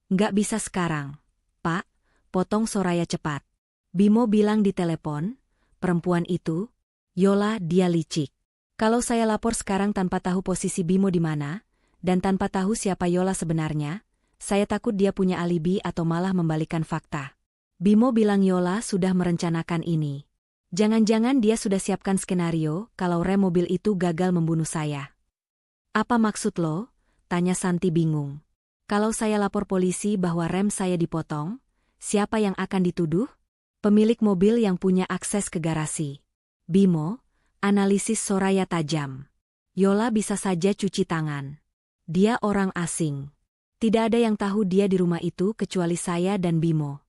Nggak bisa sekarang, Pak, potong Soraya cepat. Bimo bilang di telepon, perempuan itu, Yola dia licik. Kalau saya lapor sekarang tanpa tahu posisi Bimo di mana, dan tanpa tahu siapa Yola sebenarnya, saya takut dia punya alibi atau malah membalikan fakta. Bimo bilang Yola sudah merencanakan ini. Jangan-jangan dia sudah siapkan skenario kalau rem mobil itu gagal membunuh saya. Apa maksud lo? Tanya Santi bingung. Kalau saya lapor polisi bahwa rem saya dipotong, siapa yang akan dituduh? Pemilik mobil yang punya akses ke garasi. Bimo, analisis Soraya tajam. Yola bisa saja cuci tangan. Dia orang asing. Tidak ada yang tahu dia di rumah itu kecuali saya dan Bimo.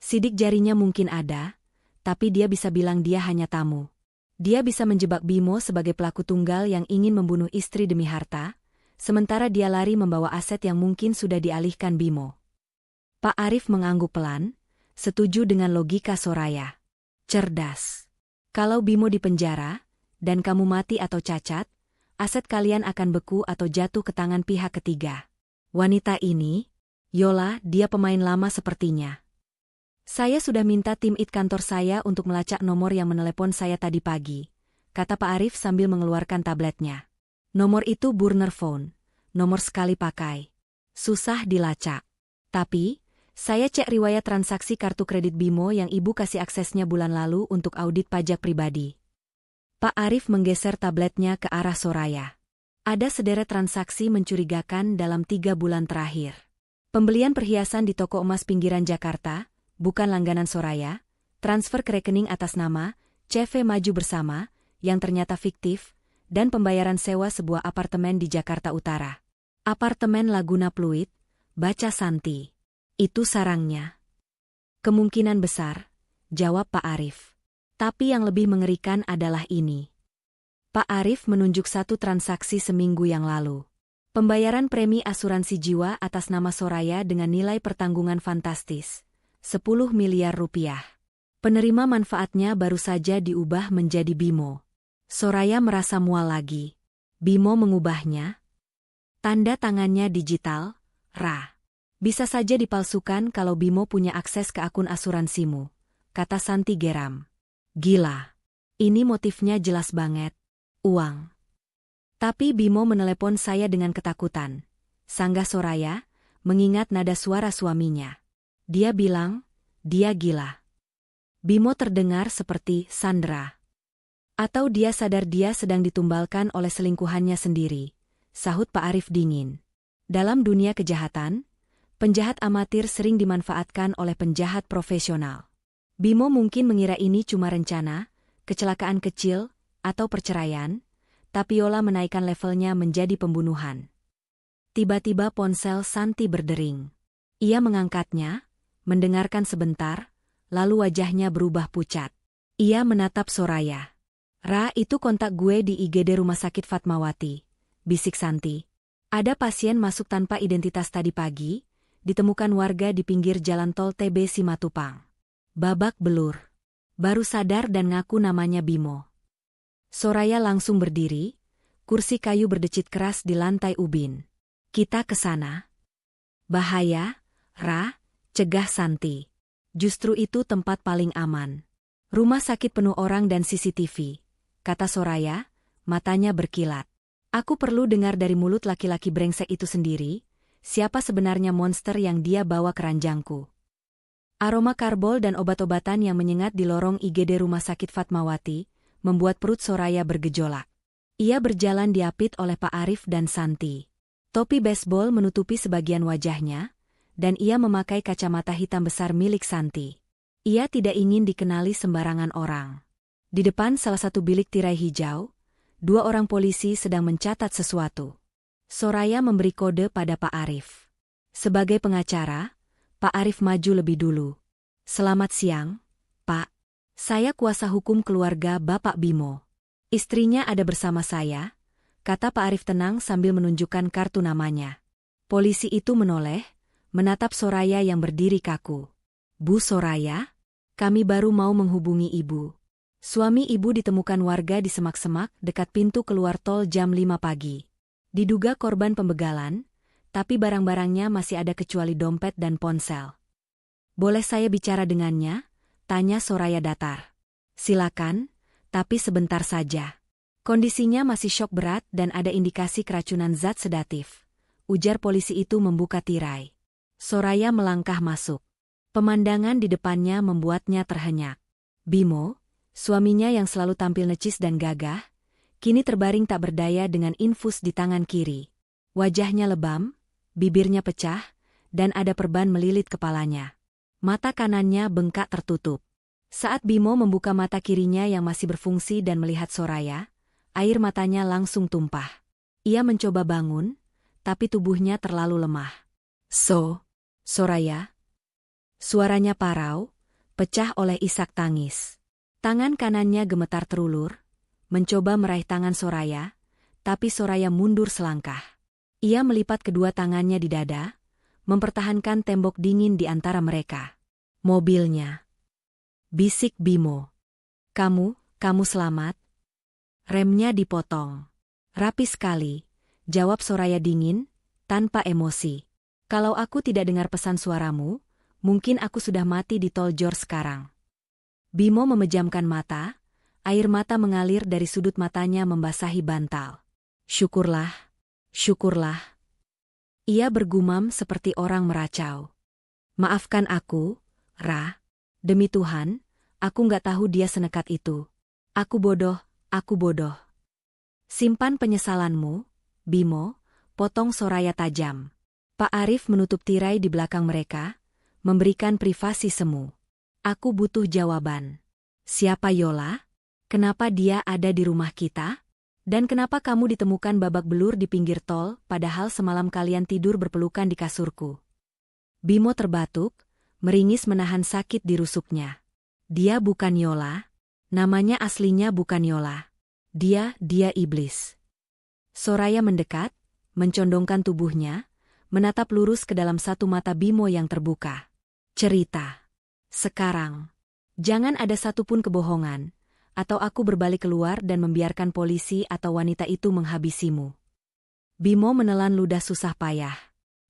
Sidik jarinya mungkin ada, tapi dia bisa bilang dia hanya tamu. Dia bisa menjebak Bimo sebagai pelaku tunggal yang ingin membunuh istri demi harta, sementara dia lari membawa aset yang mungkin sudah dialihkan Bimo. Pak Arif mengangguk pelan, setuju dengan logika Soraya. Cerdas. Kalau Bimo dipenjara, dan kamu mati atau cacat, aset kalian akan beku atau jatuh ke tangan pihak ketiga. Wanita ini, Yola, dia pemain lama sepertinya. Saya sudah minta tim IT kantor saya untuk melacak nomor yang menelepon saya tadi pagi, kata Pak Arif sambil mengeluarkan tabletnya. Nomor itu burner phone, nomor sekali pakai. Susah dilacak. Tapi, saya cek riwayat transaksi kartu kredit Bimo yang ibu kasih aksesnya bulan lalu untuk audit pajak pribadi. Pak Arif menggeser tabletnya ke arah Soraya. Ada sederet transaksi mencurigakan dalam 3 bulan terakhir. Pembelian perhiasan di toko emas pinggiran Jakarta, bukan langganan Soraya, transfer ke rekening atas nama CV Maju Bersama, yang ternyata fiktif, dan pembayaran sewa sebuah apartemen di Jakarta Utara. Apartemen Laguna Pluit, baca Santi. Itu sarangnya. Kemungkinan besar, jawab Pak Arif. Tapi yang lebih mengerikan adalah ini. Pak Arif menunjuk satu transaksi seminggu yang lalu. Pembayaran premi asuransi jiwa atas nama Soraya dengan nilai pertanggungan fantastis, 10 miliar rupiah. Penerima manfaatnya baru saja diubah menjadi Bimo. Soraya merasa mual lagi. Bimo mengubahnya. Tanda tangannya digital, Ra. Bisa saja dipalsukan kalau Bimo punya akses ke akun asuransimu, kata Santi geram. Gila. Ini motifnya jelas banget. Uang. Tapi Bimo menelepon saya dengan ketakutan. Sanggah Soraya, mengingat nada suara suaminya. Dia bilang, dia gila. Bimo terdengar seperti Sandra. Atau dia sadar dia sedang ditumbalkan oleh selingkuhannya sendiri, sahut Pak Arif dingin. Dalam dunia kejahatan, penjahat amatir sering dimanfaatkan oleh penjahat profesional. Bimo mungkin mengira ini cuma rencana, kecelakaan kecil, atau perceraian, tapi Yola menaikkan levelnya menjadi pembunuhan. Tiba-tiba ponsel Santi berdering. Ia mengangkatnya, mendengarkan sebentar, lalu wajahnya berubah pucat. Ia menatap Soraya. Ra, itu kontak gue di IGD Rumah Sakit Fatmawati, bisik Santi. Ada pasien masuk tanpa identitas tadi pagi, ditemukan warga di pinggir jalan tol TB Simatupang. Babak belur. Baru sadar dan ngaku namanya Bimo. Soraya langsung berdiri, kursi kayu berdecit keras di lantai ubin. Kita ke sana. Bahaya, Ra, cegah Santi. Justru itu tempat paling aman. Rumah sakit penuh orang dan CCTV. Kata Soraya, matanya berkilat. Aku perlu dengar dari mulut laki-laki brengsek itu sendiri, siapa sebenarnya monster yang dia bawa ke ranjangku. Aroma karbol dan obat-obatan yang menyengat di lorong IGD Rumah Sakit Fatmawati, membuat perut Soraya bergejolak. Ia berjalan diapit oleh Pak Arif dan Santi. Topi baseball menutupi sebagian wajahnya, dan ia memakai kacamata hitam besar milik Santi. Ia tidak ingin dikenali sembarangan orang. Di depan salah satu bilik tirai hijau, 2 orang polisi sedang mencatat sesuatu. Soraya memberi kode pada Pak Arif. Sebagai pengacara, Pak Arif maju lebih dulu. Selamat siang, Pak. Saya kuasa hukum keluarga Bapak Bimo. Istrinya ada bersama saya, kata Pak Arif tenang sambil menunjukkan kartu namanya. Polisi itu menoleh, menatap Soraya yang berdiri kaku. Bu Soraya, kami baru mau menghubungi ibu. Suami ibu ditemukan warga di semak-semak dekat pintu keluar tol jam 5 pagi. Diduga korban pembegalan, tapi barang-barangnya masih ada kecuali dompet dan ponsel. Boleh saya bicara dengannya? Tanya Soraya datar. Silakan, tapi sebentar saja. Kondisinya masih syok berat dan ada indikasi keracunan zat sedatif. Ujar polisi itu membuka tirai. Soraya melangkah masuk. Pemandangan di depannya membuatnya terhenyak. Bimo, suaminya yang selalu tampil necis dan gagah, kini terbaring tak berdaya dengan infus di tangan kiri. Wajahnya lebam, bibirnya pecah, dan ada perban melilit kepalanya. Mata kanannya bengkak tertutup. Saat Bimo membuka mata kirinya yang masih berfungsi dan melihat Soraya, air matanya langsung tumpah. Ia mencoba bangun, tapi tubuhnya terlalu lemah. Soraya. Suaranya parau, pecah oleh isak tangis. Tangan kanannya gemetar terulur, mencoba meraih tangan Soraya, tapi Soraya mundur selangkah. Ia melipat kedua tangannya di dada, mempertahankan tembok dingin di antara mereka. Mobilnya. Bisik Bimo. Kamu selamat? Remnya dipotong. Rapi sekali, jawab Soraya dingin, tanpa emosi. Kalau aku tidak dengar pesan suaramu, mungkin aku sudah mati di tol Jor sekarang. Bimo memejamkan mata, air mata mengalir dari sudut matanya membasahi bantal. Syukurlah. Ia bergumam seperti orang meracau. Maafkan aku, Ra. Demi Tuhan, aku nggak tahu dia senekat itu. Aku bodoh. Simpan penyesalanmu, Bimo, potong Soraya tajam. Pak Arif menutup tirai di belakang mereka, memberikan privasi semu. Aku butuh jawaban. Siapa Yola? Kenapa dia ada di rumah kita? Dan kenapa kamu ditemukan babak belur di pinggir tol, padahal semalam kalian tidur berpelukan di kasurku? Bimo terbatuk, meringis menahan sakit di rusuknya. Dia bukan Yola. Namanya aslinya bukan Yola. Dia iblis. Soraya mendekat, mencondongkan tubuhnya, menatap lurus ke dalam satu mata Bimo yang terbuka. Cerita. Sekarang. Jangan ada satupun kebohongan, atau aku berbalik keluar dan membiarkan polisi atau wanita itu menghabisimu. Bimo menelan ludah susah payah.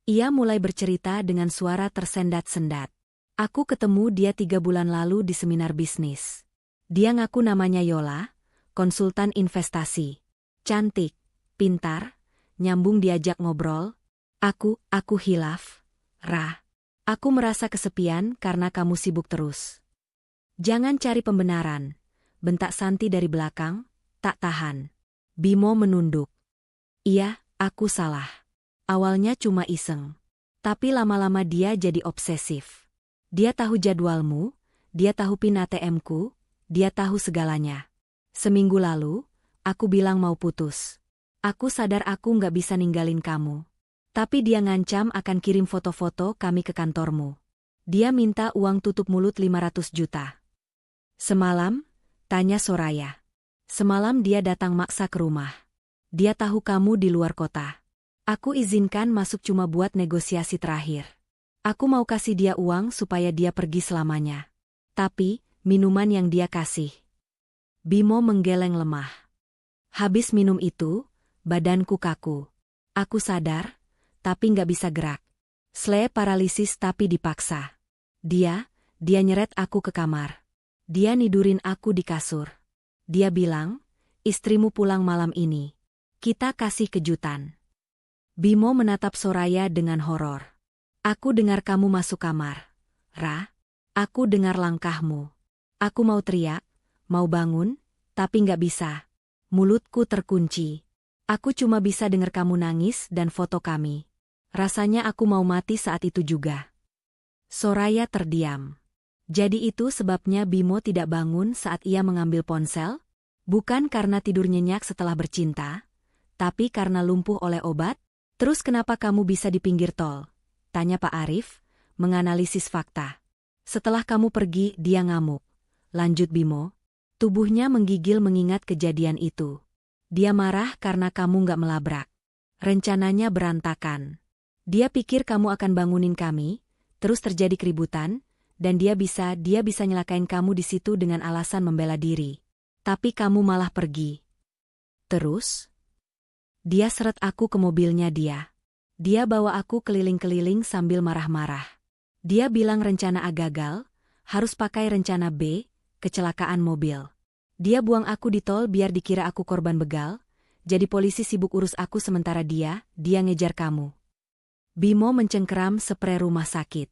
Ia mulai bercerita dengan suara tersendat-sendat. Aku ketemu dia 3 bulan lalu di seminar bisnis. Dia ngaku namanya Yola, konsultan investasi. Cantik, pintar, nyambung diajak ngobrol. Aku hilaf, Ra. Aku merasa kesepian karena kamu sibuk terus. Jangan cari pembenaran, bentak Santi dari belakang, tak tahan. Bimo menunduk. Iya, aku salah. Awalnya cuma iseng. Tapi lama-lama dia jadi obsesif. Dia tahu jadwalmu, dia tahu PIN ATM-ku, dia tahu segalanya. Seminggu lalu, aku bilang mau putus. Aku sadar aku nggak bisa ninggalin kamu. Tapi dia ngancam akan kirim foto-foto kami ke kantormu. Dia minta uang tutup mulut 500 juta. Semalam? Tanya Soraya. Semalam dia datang maksa ke rumah. Dia tahu kamu di luar kota. Aku izinkan masuk cuma buat negosiasi terakhir. Aku mau kasih dia uang supaya dia pergi selamanya. Tapi, minuman yang dia kasih. Bimo menggeleng lemah. Habis minum itu, badanku kaku. Aku sadar, tapi nggak bisa gerak. Paralisis tapi dipaksa. Dia nyeret aku ke kamar. Dia nidurin aku di kasur. Dia bilang, istrimu pulang malam ini. Kita kasih kejutan. Bimo menatap Soraya dengan horor. Aku dengar kamu masuk kamar. Ra, aku dengar langkahmu. Aku mau teriak, mau bangun, tapi nggak bisa. Mulutku terkunci. Aku cuma bisa dengar kamu nangis dan foto kami. Rasanya aku mau mati saat itu juga. Soraya terdiam. Jadi itu sebabnya Bimo tidak bangun saat ia mengambil ponsel? Bukan karena tidur nyenyak setelah bercinta, tapi karena lumpuh oleh obat? Terus kenapa kamu bisa di pinggir tol? Tanya Pak Arif, menganalisis fakta. Setelah kamu pergi, dia ngamuk. Lanjut Bimo. Tubuhnya menggigil mengingat kejadian itu. Dia marah karena kamu nggak melabrak. Rencananya berantakan. Dia pikir kamu akan bangunin kami, terus terjadi keributan, dan dia bisa nyelakain kamu di situ dengan alasan membela diri. Tapi kamu malah pergi. Terus? Dia seret aku ke mobilnya dia. Dia bawa aku keliling-keliling sambil marah-marah. Dia bilang rencana A gagal, harus pakai rencana B, kecelakaan mobil. Dia buang aku di tol biar dikira aku korban begal, jadi polisi sibuk urus aku sementara dia ngejar kamu. Bimo mencengkeram spray rumah sakit.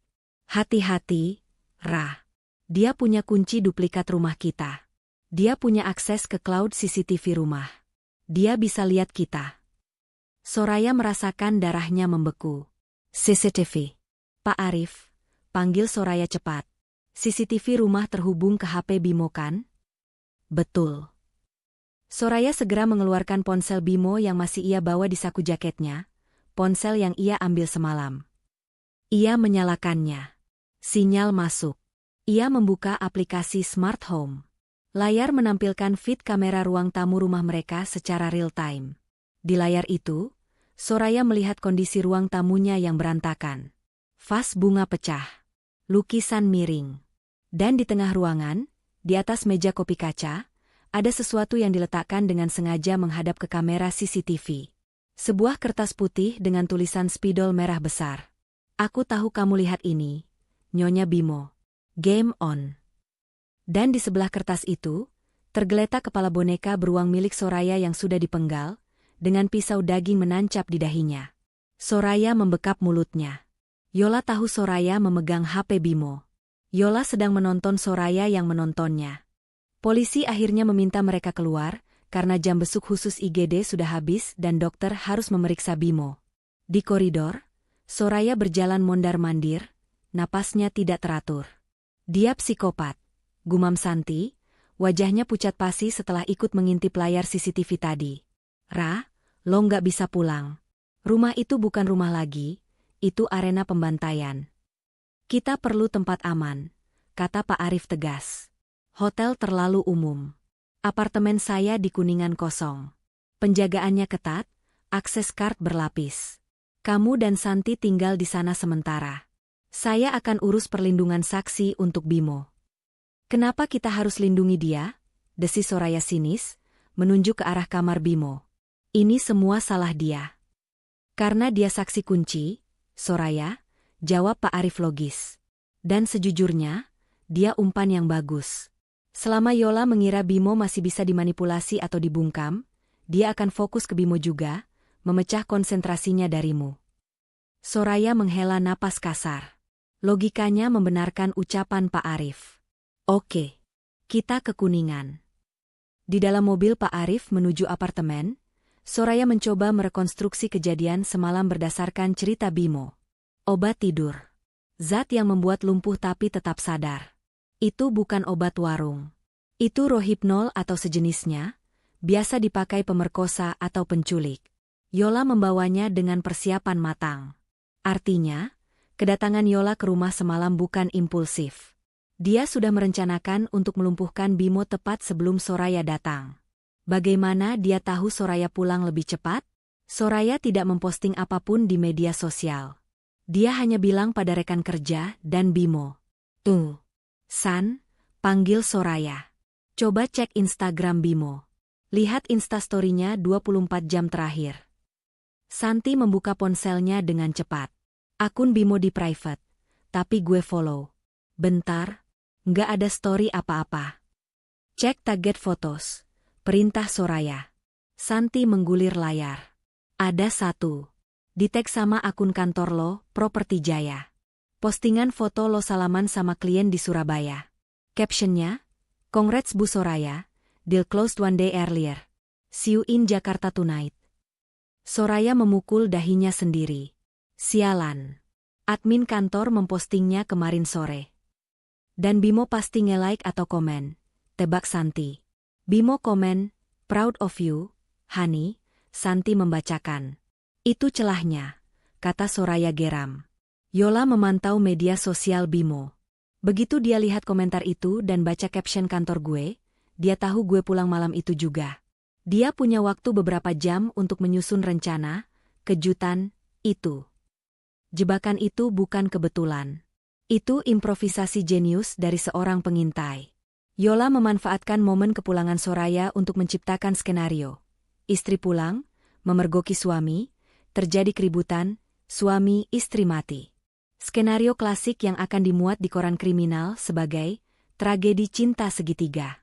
Hati-hati, Ra. Dia punya kunci duplikat rumah kita. Dia punya akses ke cloud CCTV rumah. Dia bisa lihat kita. Soraya merasakan darahnya membeku. CCTV. Pak Arif, panggil Soraya cepat. CCTV rumah terhubung ke HP Bimo kan? Betul. Soraya segera mengeluarkan ponsel Bimo yang masih ia bawa di saku jaketnya, ponsel yang ia ambil semalam. Ia menyalakannya. Sinyal masuk. Ia membuka aplikasi Smart Home. Layar menampilkan feed kamera ruang tamu rumah mereka secara real-time. Di layar itu, Soraya melihat kondisi ruang tamunya yang berantakan. Vas bunga pecah. Lukisan miring. Dan di tengah ruangan, di atas meja kopi kaca, ada sesuatu yang diletakkan dengan sengaja menghadap ke kamera CCTV. Sebuah kertas putih dengan tulisan spidol merah besar. Aku tahu kamu lihat ini, Nyonya Bimo. Game on. Dan di sebelah kertas itu, tergeletak kepala boneka beruang milik Soraya yang sudah dipenggal, dengan pisau daging menancap di dahinya. Soraya membekap mulutnya. Yola tahu Soraya memegang HP Bimo. Yola sedang menonton Soraya yang menontonnya. Polisi akhirnya meminta mereka keluar, karena jam besuk khusus IGD sudah habis dan dokter harus memeriksa Bimo. Di koridor, Soraya berjalan mondar-mandir, napasnya tidak teratur. Dia psikopat, gumam Santi, wajahnya pucat pasi setelah ikut mengintip layar CCTV tadi. Ra, lo nggak bisa pulang. Rumah itu bukan rumah lagi, itu arena pembantaian. Kita perlu tempat aman, kata Pak Arif tegas. Hotel terlalu umum. Apartemen saya di Kuningan kosong. Penjagaannya ketat, akses card berlapis. Kamu dan Santi tinggal di sana sementara. Saya akan urus perlindungan saksi untuk Bimo. Kenapa kita harus lindungi dia? Desis Soraya sinis, menunjuk ke arah kamar Bimo. Ini semua salah dia. Karena dia saksi kunci, Soraya, jawab Pak Arif logis. Dan sejujurnya, dia umpan yang bagus. Selama Yola mengira Bimo masih bisa dimanipulasi atau dibungkam, dia akan fokus ke Bimo juga, memecah konsentrasinya darimu. Soraya menghela napas kasar. Logikanya membenarkan ucapan Pak Arif. Oke, kita ke Kuningan. Di dalam mobil Pak Arif menuju apartemen, Soraya mencoba merekonstruksi kejadian semalam berdasarkan cerita Bimo. Obat tidur. Zat yang membuat lumpuh tapi tetap sadar. Itu bukan obat warung. Itu rohypnol atau sejenisnya, biasa dipakai pemerkosa atau penculik. Yola membawanya dengan persiapan matang. Artinya, kedatangan Yola ke rumah semalam bukan impulsif. Dia sudah merencanakan untuk melumpuhkan Bimo tepat sebelum Soraya datang. Bagaimana dia tahu Soraya pulang lebih cepat? Soraya tidak memposting apapun di media sosial. Dia hanya bilang pada rekan kerja dan Bimo. Tuh. San, panggil Soraya. Coba cek Instagram Bimo. Lihat instastory-nya 24 jam terakhir. Santi membuka ponselnya dengan cepat. Akun Bimo di private, tapi gue follow. Bentar, nggak ada story apa-apa. Cek target fotos. Perintah Soraya. Santi menggulir layar. Ada satu. Di-tag sama akun kantor lo, Properti Jaya. Postingan foto lo salaman sama klien di Surabaya. Captionnya, Congrats Bu Soraya, deal closed one day earlier. See you in Jakarta tonight. Soraya memukul dahinya sendiri. Sialan. Admin kantor mempostingnya kemarin sore. Dan Bimo pasti nge-like atau komen. Tebak Santi. Bimo komen, proud of you, honey. Santi membacakan. Itu celahnya, kata Soraya geram. Yola memantau media sosial Bimo. Begitu dia lihat komentar itu dan baca caption kantor gue, dia tahu gue pulang malam itu juga. Dia punya waktu beberapa jam untuk menyusun rencana, kejutan, itu. Jebakan itu bukan kebetulan. Itu improvisasi jenius dari seorang pengintai. Yola memanfaatkan momen kepulangan Soraya untuk menciptakan skenario. Istri pulang, memergoki suami, terjadi keributan, suami istri mati. Skenario klasik yang akan dimuat di koran kriminal sebagai tragedi cinta segitiga.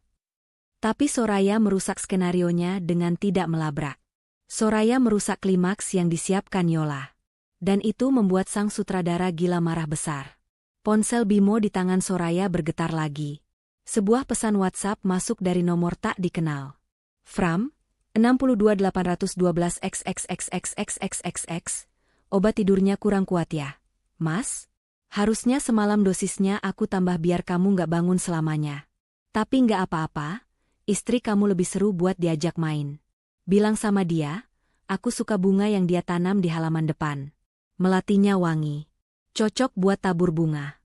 Tapi Soraya merusak skenarionya dengan tidak melabrak. Soraya merusak klimaks yang disiapkan Yola. Dan itu membuat sang sutradara gila marah besar. Ponsel Bimo di tangan Soraya bergetar lagi. Sebuah pesan WhatsApp masuk dari nomor tak dikenal. Fram, 62812XXXXXXXX. Obat tidurnya kurang kuat ya, Mas? Harusnya semalam dosisnya aku tambah biar kamu nggak bangun selamanya. Tapi nggak apa-apa, istri kamu lebih seru buat diajak main. Bilang sama dia, aku suka bunga yang dia tanam di halaman depan. Melatinya wangi. Cocok buat tabur bunga.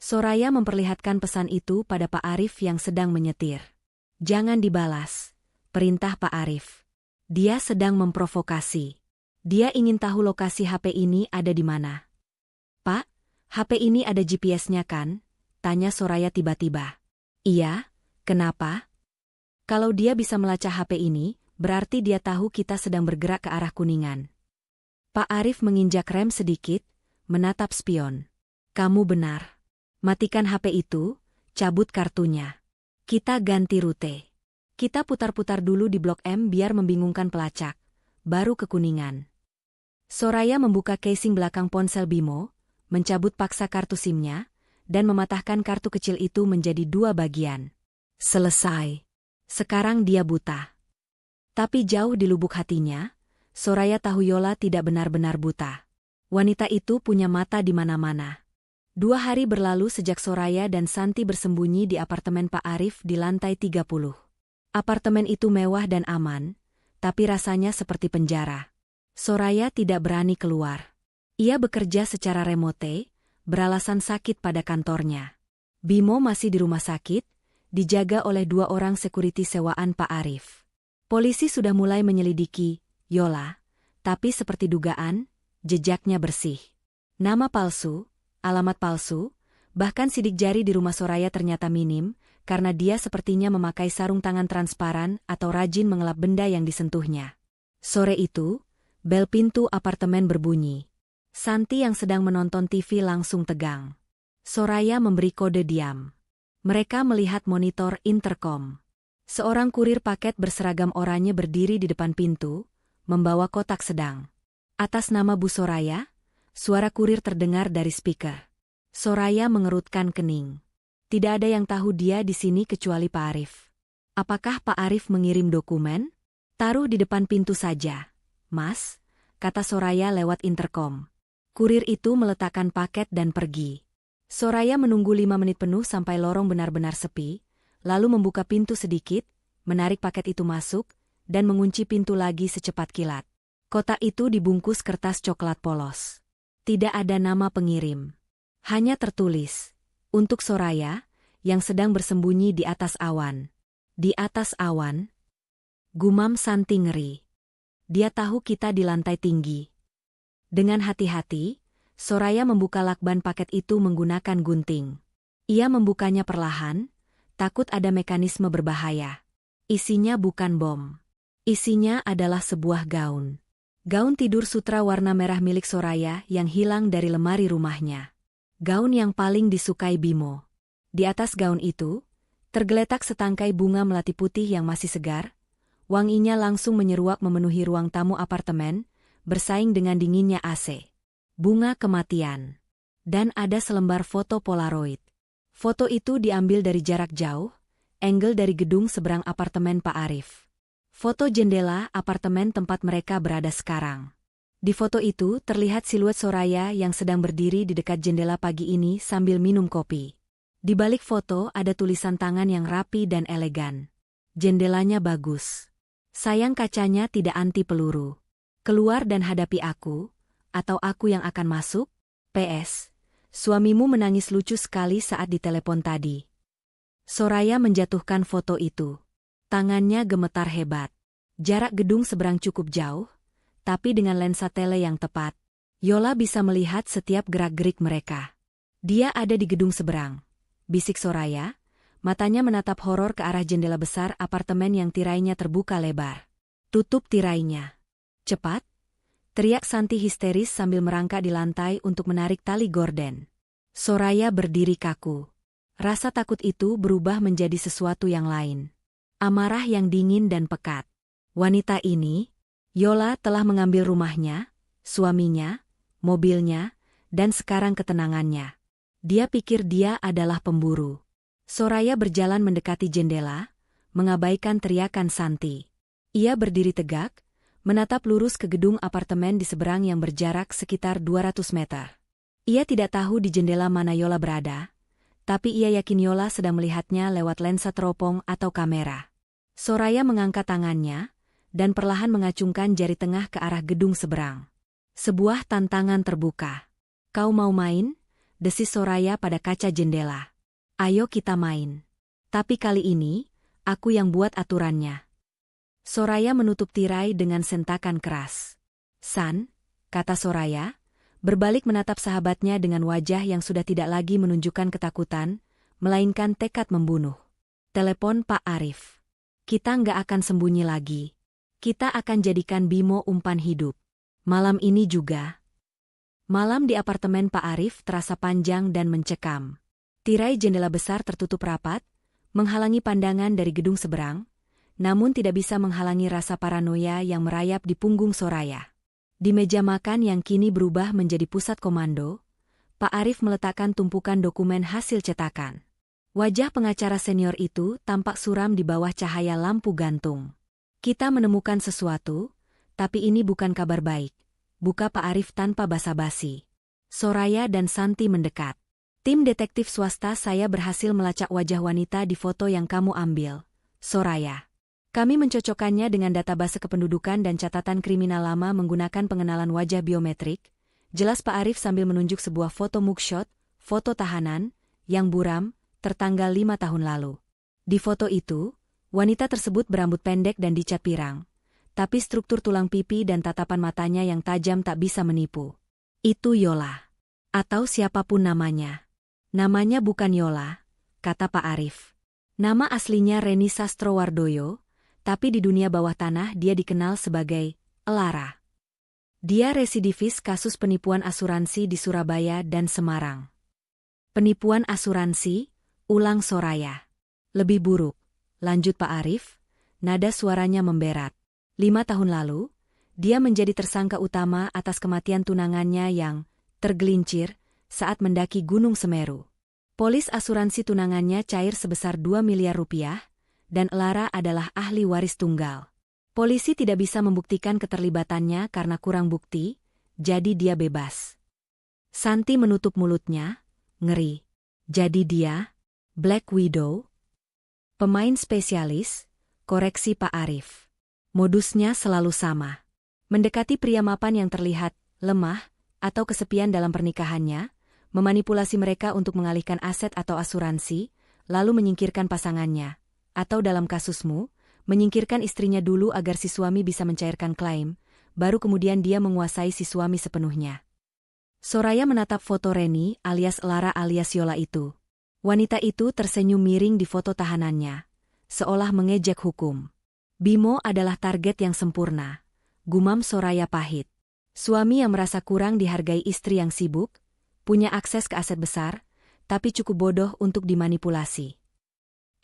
Soraya memperlihatkan pesan itu pada Pak Arif yang sedang menyetir. Jangan dibalas, perintah Pak Arif. Dia sedang memprovokasi. Dia ingin tahu lokasi HP ini ada di mana. Pak, HP ini ada GPS-nya kan? Tanya Soraya tiba-tiba. Iya, kenapa? Kalau dia bisa melacak HP ini, berarti dia tahu kita sedang bergerak ke arah Kuningan. Pak Arif menginjak rem sedikit, menatap spion. Kamu benar. Matikan HP itu, cabut kartunya. Kita ganti rute. Kita putar-putar dulu di Blok M biar membingungkan pelacak. Baru ke Kuningan. Soraya membuka casing belakang ponsel Bimo, mencabut paksa kartu SIM-nya, dan mematahkan kartu kecil itu menjadi 2 bagian. Selesai. Sekarang dia buta. Tapi jauh di lubuk hatinya, Soraya tahu Yola tidak benar-benar buta. Wanita itu punya mata di mana-mana. 2 hari berlalu sejak Soraya dan Santi bersembunyi di apartemen Pak Arif di lantai 30. Apartemen itu mewah dan aman, tapi rasanya seperti penjara. Soraya tidak berani keluar. Ia bekerja secara remote, beralasan sakit pada kantornya. Bimo masih di rumah sakit, dijaga oleh 2 orang security sewaan Pak Arif. Polisi sudah mulai menyelidiki Yola, tapi seperti dugaan, jejaknya bersih. Nama palsu, alamat palsu, bahkan sidik jari di rumah Soraya ternyata minim, karena dia sepertinya memakai sarung tangan transparan atau rajin mengelap benda yang disentuhnya. Sore itu, bel pintu apartemen berbunyi. Santi yang sedang menonton TV langsung tegang. Soraya memberi kode diam. Mereka melihat monitor intercom. Seorang kurir paket berseragam oranye berdiri di depan pintu, membawa kotak sedang. Atas nama Bu Soraya, suara kurir terdengar dari speaker. Soraya mengerutkan kening. Tidak ada yang tahu dia di sini kecuali Pak Arif. Apakah Pak Arif mengirim dokumen? Taruh di depan pintu saja, Mas, kata Soraya lewat intercom. Kurir itu meletakkan paket dan pergi. Soraya menunggu 5 menit penuh sampai lorong benar-benar sepi, lalu membuka pintu sedikit, menarik paket itu masuk, dan mengunci pintu lagi secepat kilat. Kotak itu dibungkus kertas coklat polos. Tidak ada nama pengirim. Hanya tertulis, untuk Soraya, yang sedang bersembunyi di atas awan. Di atas awan? Gumam Santi ngeri. Dia tahu kita di lantai tinggi. Dengan hati-hati, Soraya membuka lakban paket itu menggunakan gunting. Ia membukanya perlahan, takut ada mekanisme berbahaya. Isinya bukan bom. Isinya adalah sebuah gaun. Gaun tidur sutra warna merah milik Soraya yang hilang dari lemari rumahnya. Gaun yang paling disukai Bimo. Di atas gaun itu, tergeletak setangkai bunga melati putih yang masih segar. Wanginya langsung menyeruak memenuhi ruang tamu apartemen, bersaing dengan dinginnya AC. Bunga kematian. Dan ada selembar foto Polaroid. Foto itu diambil dari jarak jauh, angle dari gedung seberang apartemen Pak Arif. Foto jendela apartemen tempat mereka berada sekarang. Di foto itu terlihat siluet Soraya yang sedang berdiri di dekat jendela pagi ini sambil minum kopi. Di balik foto ada tulisan tangan yang rapi dan elegan. Jendelanya bagus. Sayang kacanya tidak anti peluru. Keluar dan hadapi aku, atau aku yang akan masuk? PS. Suamimu menangis lucu sekali saat ditelepon tadi. Soraya menjatuhkan foto itu. Tangannya gemetar hebat. Jarak gedung seberang cukup jauh, tapi dengan lensa tele yang tepat. Yola bisa melihat setiap gerak-gerik mereka. Dia ada di gedung seberang, bisik Soraya, matanya menatap horor ke arah jendela besar apartemen yang tirainya terbuka lebar. Tutup tirainya. Cepat! Teriak Santi histeris sambil merangkak di lantai untuk menarik tali gorden. Soraya berdiri kaku. Rasa takut itu berubah menjadi sesuatu yang lain. Amarah yang dingin dan pekat. Wanita ini, Yola telah mengambil rumahnya, suaminya, mobilnya, dan sekarang ketenangannya. Dia pikir dia adalah pemburu. Soraya berjalan mendekati jendela, mengabaikan teriakan Santi. Ia berdiri tegak, menatap lurus ke gedung apartemen di seberang yang berjarak sekitar 200 meter. Ia tidak tahu di jendela mana Yola berada, tapi ia yakin Yola sedang melihatnya lewat lensa teropong atau kamera. Soraya mengangkat tangannya, dan perlahan mengacungkan jari tengah ke arah gedung seberang. Sebuah tantangan terbuka. Kau mau main? Desis Soraya pada kaca jendela. Ayo kita main. Tapi kali ini, aku yang buat aturannya. Soraya menutup tirai dengan sentakan keras. San, kata Soraya, berbalik menatap sahabatnya dengan wajah yang sudah tidak lagi menunjukkan ketakutan, melainkan tekad membunuh. Telepon Pak Arif. Kita nggak akan sembunyi lagi. Kita akan jadikan Bimo umpan hidup. Malam ini juga. Malam di apartemen Pak Arif terasa panjang dan mencekam. Tirai jendela besar tertutup rapat, menghalangi pandangan dari gedung seberang, namun tidak bisa menghalangi rasa paranoia yang merayap di punggung Soraya. Di meja makan yang kini berubah menjadi pusat komando, Pak Arif meletakkan tumpukan dokumen hasil cetakan. Wajah pengacara senior itu tampak suram di bawah cahaya lampu gantung. Kita menemukan sesuatu, tapi ini bukan kabar baik. Buka Pak Arif tanpa basa-basi. Soraya dan Santi mendekat. Tim detektif swasta saya berhasil melacak wajah wanita di foto yang kamu ambil, Soraya. Kami mencocokkannya dengan database kependudukan dan catatan kriminal lama menggunakan pengenalan wajah biometrik, jelas Pak Arif sambil menunjuk sebuah foto mugshot, foto tahanan, yang buram, tertanggal 5 tahun lalu. Di foto itu, wanita tersebut berambut pendek dan dicat pirang, tapi struktur tulang pipi dan tatapan matanya yang tajam tak bisa menipu. Itu Yola. Atau siapapun namanya. Namanya bukan Yola, kata Pak Arif. Nama aslinya Reni Sastrowardoyo, tapi di dunia bawah tanah dia dikenal sebagai Elara. Dia residivis kasus penipuan asuransi di Surabaya dan Semarang. Penipuan asuransi, ulang Soraya. Lebih buruk, lanjut Pak Arif, nada suaranya memberat. 5 tahun lalu, dia menjadi tersangka utama atas kematian tunangannya yang tergelincir saat mendaki Gunung Semeru. Polis asuransi tunangannya cair sebesar 2 miliar rupiah, dan Elara adalah ahli waris tunggal. Polisi tidak bisa membuktikan keterlibatannya karena kurang bukti, jadi dia bebas. Santi menutup mulutnya, ngeri. Jadi dia, Black Widow? Pemain spesialis, koreksi Pak Arif. Modusnya selalu sama. Mendekati pria mapan yang terlihat lemah atau kesepian dalam pernikahannya, memanipulasi mereka untuk mengalihkan aset atau asuransi, lalu menyingkirkan pasangannya. Atau dalam kasusmu, menyingkirkan istrinya dulu agar si suami bisa mencairkan klaim, baru kemudian dia menguasai si suami sepenuhnya. Soraya menatap foto Reni alias Elara alias Yola itu. Wanita itu tersenyum miring di foto tahanannya, seolah mengejek hukum. Bimo adalah target yang sempurna, gumam Soraya pahit. Suami yang merasa kurang dihargai istri yang sibuk, punya akses ke aset besar, tapi cukup bodoh untuk dimanipulasi.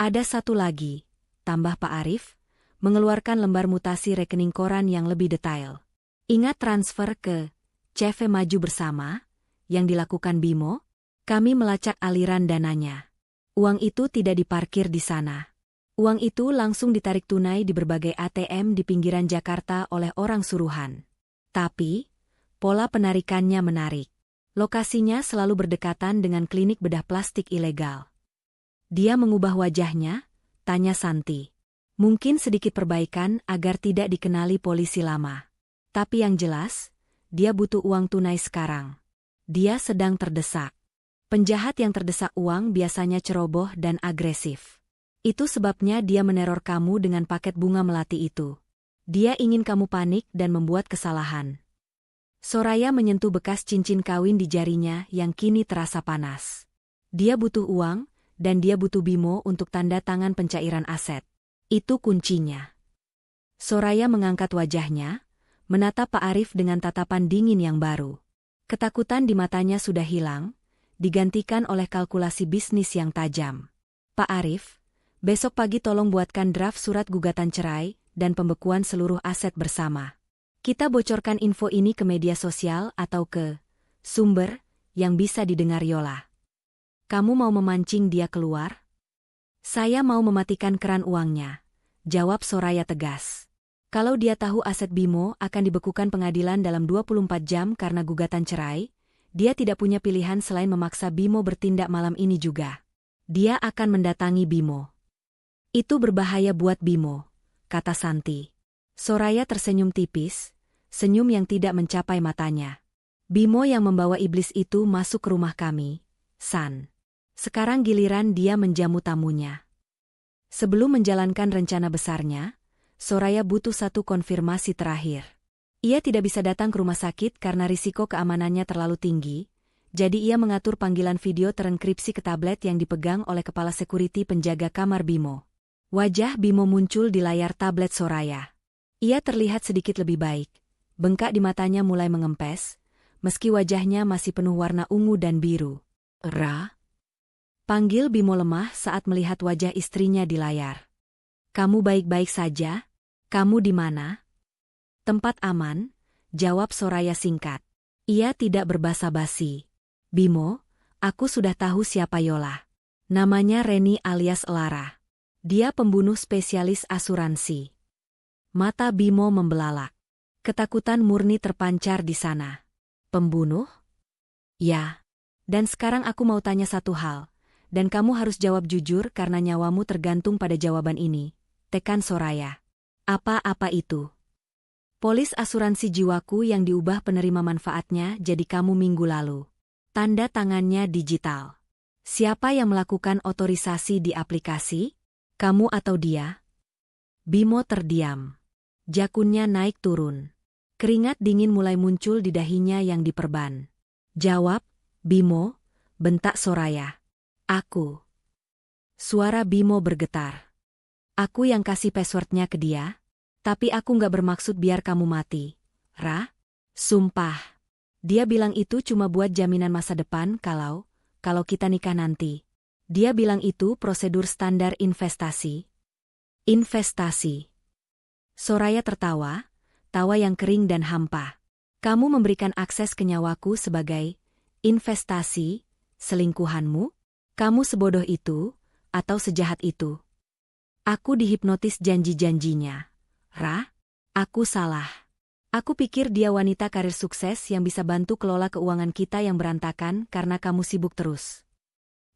Ada satu lagi, tambah Pak Arif, mengeluarkan lembar mutasi rekening koran yang lebih detail. Ingat transfer ke CV Maju Bersama yang dilakukan Bimo? Kami melacak aliran dananya. Uang itu tidak diparkir di sana. Uang itu langsung ditarik tunai di berbagai ATM di pinggiran Jakarta oleh orang suruhan. Tapi, pola penarikannya menarik. Lokasinya selalu berdekatan dengan klinik bedah plastik ilegal. Dia mengubah wajahnya, tanya Santi. Mungkin sedikit perbaikan agar tidak dikenali polisi lama. Tapi yang jelas, dia butuh uang tunai sekarang. Dia sedang terdesak. Penjahat yang terdesak uang biasanya ceroboh dan agresif. Itu sebabnya dia meneror kamu dengan paket bunga melati itu. Dia ingin kamu panik dan membuat kesalahan. Soraya menyentuh bekas cincin kawin di jarinya yang kini terasa panas. Dia butuh uang, dan dia butuh Bimo untuk tanda tangan pencairan aset. Itu kuncinya. Soraya mengangkat wajahnya, menatap Pak Arif dengan tatapan dingin yang baru. Ketakutan di matanya sudah hilang, digantikan oleh kalkulasi bisnis yang tajam. Pak Arif, besok pagi tolong buatkan draft surat gugatan cerai dan pembekuan seluruh aset bersama. Kita bocorkan info ini ke media sosial atau ke sumber yang bisa didengar Yola. Kamu mau memancing dia keluar? Saya mau mematikan keran uangnya, jawab Soraya tegas. Kalau dia tahu aset Bimo akan dibekukan pengadilan dalam 24 jam karena gugatan cerai, dia tidak punya pilihan selain memaksa Bimo bertindak malam ini juga. Dia akan mendatangi Bimo. Itu berbahaya buat Bimo, kata Santi. Soraya tersenyum tipis, senyum yang tidak mencapai matanya. Bimo yang membawa iblis itu masuk ke rumah kami, San. Sekarang giliran dia menjamu tamunya. Sebelum menjalankan rencana besarnya, Soraya butuh satu konfirmasi terakhir. Ia tidak bisa datang ke rumah sakit karena risiko keamanannya terlalu tinggi, jadi ia mengatur panggilan video terenkripsi ke tablet yang dipegang oleh kepala sekuriti penjaga kamar Bimo. Wajah Bimo muncul di layar tablet Soraya. Ia terlihat sedikit lebih baik. Bengkak di matanya mulai mengempes, meski wajahnya masih penuh warna ungu dan biru. Ra? Panggil Bimo lemah saat melihat wajah istrinya di layar. Kamu baik-baik saja? Kamu di mana? Tempat aman, jawab Soraya singkat. Ia tidak berbasa-basi. Bimo, aku sudah tahu siapa Yola. Namanya Reni alias Lara. Dia pembunuh spesialis asuransi. Mata Bimo membelalak. Ketakutan murni terpancar di sana. Pembunuh? Ya. Dan sekarang aku mau tanya satu hal. Dan kamu harus jawab jujur karena nyawamu tergantung pada jawaban ini. Tekan Soraya. Apa-apa itu? Polis asuransi jiwaku yang diubah penerima manfaatnya jadi kamu minggu lalu. Tanda tangannya digital. Siapa yang melakukan otorisasi di aplikasi? Kamu atau dia? Bimo terdiam. Jakunnya naik turun. Keringat dingin mulai muncul di dahinya yang diperban. Jawab, Bimo, bentak Soraya. Aku. Suara Bimo bergetar. Aku yang kasih passwordnya ke dia, tapi aku nggak bermaksud biar kamu mati. Ra? Sumpah. Dia bilang itu cuma buat jaminan masa depan kalau kita nikah nanti. Dia bilang itu prosedur standar investasi. Investasi. Soraya tertawa, tawa yang kering dan hampa. Kamu memberikan akses ke nyawaku sebagai investasi, selingkuhanmu? Kamu sebodoh itu, atau sejahat itu? Aku dihipnotis janji-janjinya. Ra? Aku salah. Aku pikir dia wanita karir sukses yang bisa bantu kelola keuangan kita yang berantakan karena kamu sibuk terus.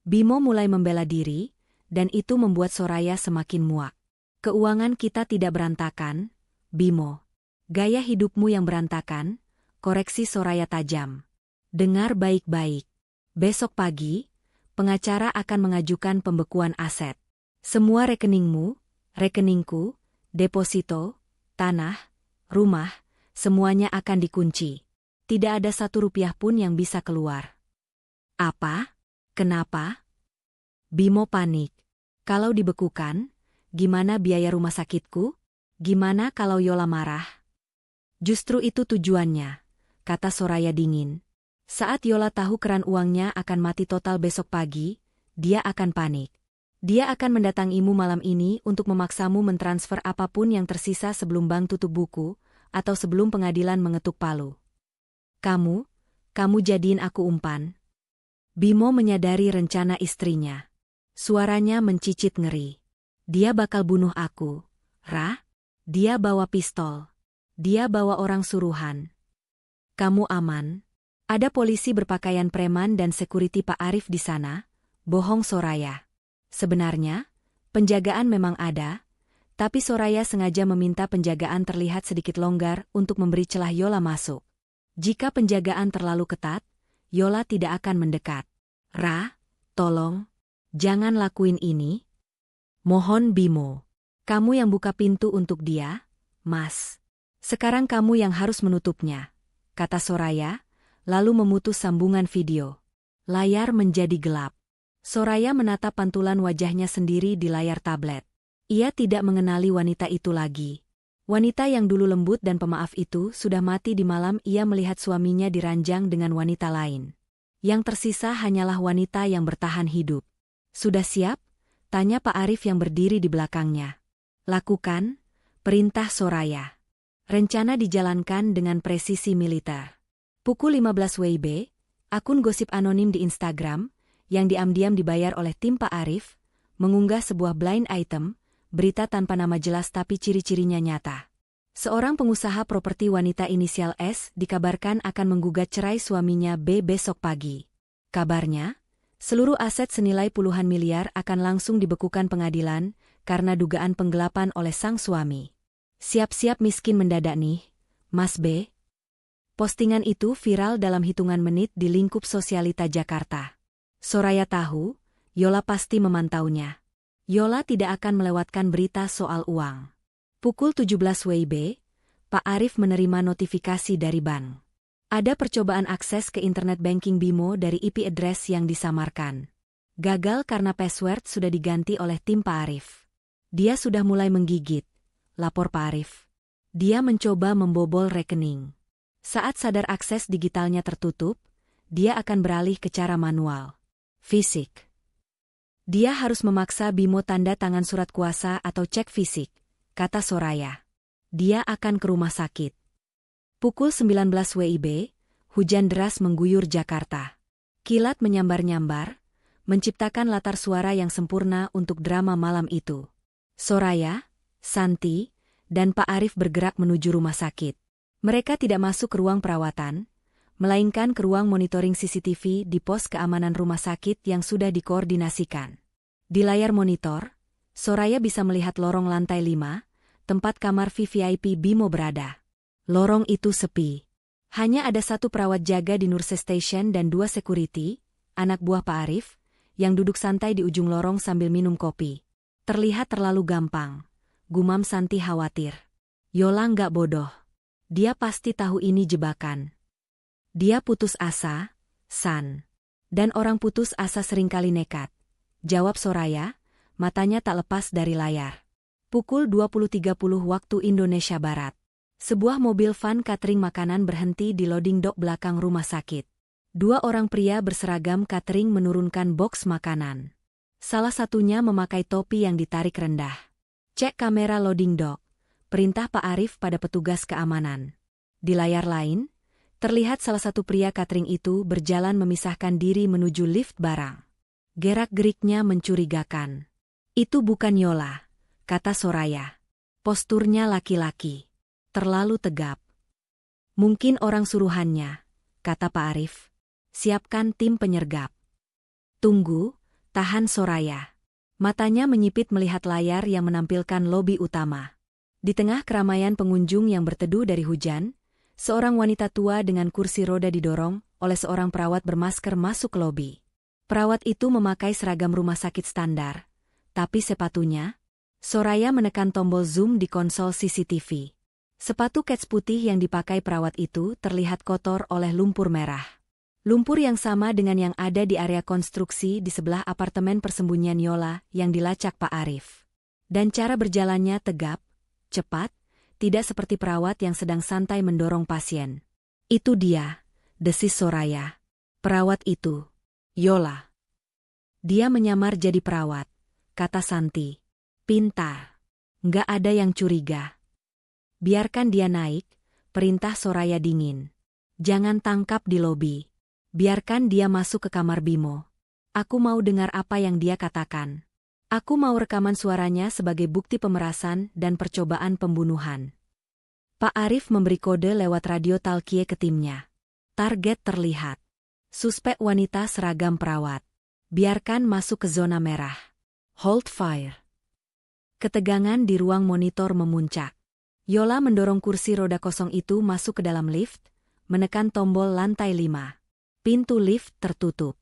Bimo mulai membela diri, dan itu membuat Soraya semakin muak. Keuangan kita tidak berantakan, Bimo. Gaya hidupmu yang berantakan, koreksi Soraya tajam. Dengar baik-baik. Besok pagi, pengacara akan mengajukan pembekuan aset. Semua rekeningmu, rekeningku, deposito, tanah, rumah, semuanya akan dikunci. Tidak ada satu rupiah pun yang bisa keluar. Apa? Kenapa? Bimo panik. Kalau dibekukan, gimana biaya rumah sakitku? Gimana kalau Yola marah? Justru itu tujuannya, kata Soraya dingin. Saat Yola tahu keran uangnya akan mati total besok pagi, dia akan panik. Dia akan mendatangimu malam ini untuk memaksamu mentransfer apapun yang tersisa sebelum bank tutup buku, atau sebelum pengadilan mengetuk palu. Kamu jadiin aku umpan. Bimo menyadari rencana istrinya. Suaranya mencicit ngeri. Dia bakal bunuh aku. Ra? Dia bawa pistol. Dia bawa orang suruhan. Kamu aman? Ada polisi berpakaian preman dan sekuriti Pak Arif di sana? Bohong Soraya. Sebenarnya, penjagaan memang ada, tapi Soraya sengaja meminta penjagaan terlihat sedikit longgar untuk memberi celah Yola masuk. Jika penjagaan terlalu ketat, Yola tidak akan mendekat. Ra, tolong, jangan lakuin ini. Mohon Bimo. Kamu yang buka pintu untuk dia, Mas. Sekarang kamu yang harus menutupnya. kata Soraya, lalu memutus sambungan video. Layar menjadi gelap. Soraya menatap pantulan wajahnya sendiri di layar tablet. Ia tidak mengenali wanita itu lagi. Wanita yang dulu lembut dan pemaaf itu sudah mati di malam ia melihat suaminya diranjang dengan wanita lain. Yang tersisa hanyalah wanita yang bertahan hidup. "Sudah siap?" tanya Pak Arif yang berdiri di belakangnya. "Lakukan," perintah Soraya. Rencana dijalankan dengan presisi militer. Pukul 15 WIB, akun gosip anonim di Instagram, yang diam-diam dibayar oleh tim Pak Arif, mengunggah sebuah blind item, berita tanpa nama jelas tapi ciri-cirinya nyata. Seorang pengusaha properti wanita inisial S dikabarkan akan menggugat cerai suaminya B besok pagi. Kabarnya, seluruh aset senilai puluhan miliar akan langsung dibekukan pengadilan karena dugaan penggelapan oleh sang suami. "Siap-siap miskin mendadak nih, Mas B." Postingan itu viral dalam hitungan menit di lingkup sosialita Jakarta. Soraya tahu, Yola pasti memantaunya. Yola tidak akan melewatkan berita soal uang. Pukul 17 WIB, Pak Arif menerima notifikasi dari bank. Ada percobaan akses ke internet banking BIMO dari IP address yang disamarkan. Gagal karena password sudah diganti oleh tim Pak Arif. Dia sudah mulai menggigit, lapor Pak Arif. Dia mencoba membobol rekening. Saat sadar akses digitalnya tertutup, dia akan beralih ke cara manual. Fisik. Dia harus memaksa BIMO tanda tangan surat kuasa atau cek fisik, kata Soraya. Dia akan ke rumah sakit. Pukul 19 WIB, hujan deras mengguyur Jakarta. Kilat menyambar-nyambar, menciptakan latar suara yang sempurna untuk drama malam itu. Soraya, Santi, dan Pak Arif bergerak menuju rumah sakit. Mereka tidak masuk ke ruang perawatan, melainkan ke ruang monitoring CCTV di pos keamanan rumah sakit yang sudah dikoordinasikan. Di layar monitor, Soraya bisa melihat lorong lantai 5, tempat kamar VVIP BIMO berada. Lorong itu sepi. Hanya ada satu perawat jaga di Nurse Station dan 2 security, anak buah Pak Arif, yang duduk santai di ujung lorong sambil minum kopi. Terlihat terlalu gampang, gumam Santi khawatir. Yola nggak bodoh. Dia pasti tahu ini jebakan. Dia putus asa, San. Dan orang putus asa seringkali nekat. Jawab Soraya, matanya tak lepas dari layar. Pukul 20.30 waktu Indonesia Barat. Sebuah mobil van catering makanan berhenti di loading dock belakang rumah sakit. 2 orang pria berseragam catering menurunkan boks makanan. Salah satunya memakai topi yang ditarik rendah. "Cek kamera loading dock," perintah Pak Arif pada petugas keamanan. Di layar lain, terlihat salah satu pria catering itu berjalan memisahkan diri menuju lift barang. Gerak-geriknya mencurigakan. "Itu bukan Yola," kata Soraya. "Posturnya laki-laki. Terlalu tegap." "Mungkin orang suruhannya," kata Pak Arif. "Siapkan tim penyergap." "Tunggu, tahan Soraya." Matanya menyipit melihat layar yang menampilkan lobi utama. Di tengah keramaian pengunjung yang berteduh dari hujan, seorang wanita tua dengan kursi roda didorong oleh seorang perawat bermasker masuk ke lobi. Perawat itu memakai seragam rumah sakit standar, tapi sepatunya, Soraya menekan tombol zoom di konsol CCTV. Sepatu kets putih yang dipakai perawat itu terlihat kotor oleh lumpur merah. Lumpur yang sama dengan yang ada di area konstruksi di sebelah apartemen persembunyian Yola yang dilacak Pak Arif. Dan cara berjalannya tegap, cepat, tidak seperti perawat yang sedang santai mendorong pasien. "Itu dia," desis Soraya. "Perawat itu. Yola." "Dia menyamar jadi perawat," kata Santi. "Pintar. Nggak ada yang curiga." "Biarkan dia naik," perintah Soraya dingin. "Jangan tangkap di lobi. Biarkan dia masuk ke kamar BIMO. Aku mau dengar apa yang dia katakan. Aku mau rekaman suaranya sebagai bukti pemerasan dan percobaan pembunuhan." Pak Arif memberi kode lewat radio talkie ke timnya. Target terlihat. Suspek wanita seragam perawat. Biarkan masuk ke zona merah. Hold fire. Ketegangan di ruang monitor memuncak. Yola mendorong kursi roda kosong itu masuk ke dalam lift, menekan tombol lantai 5. Pintu lift tertutup.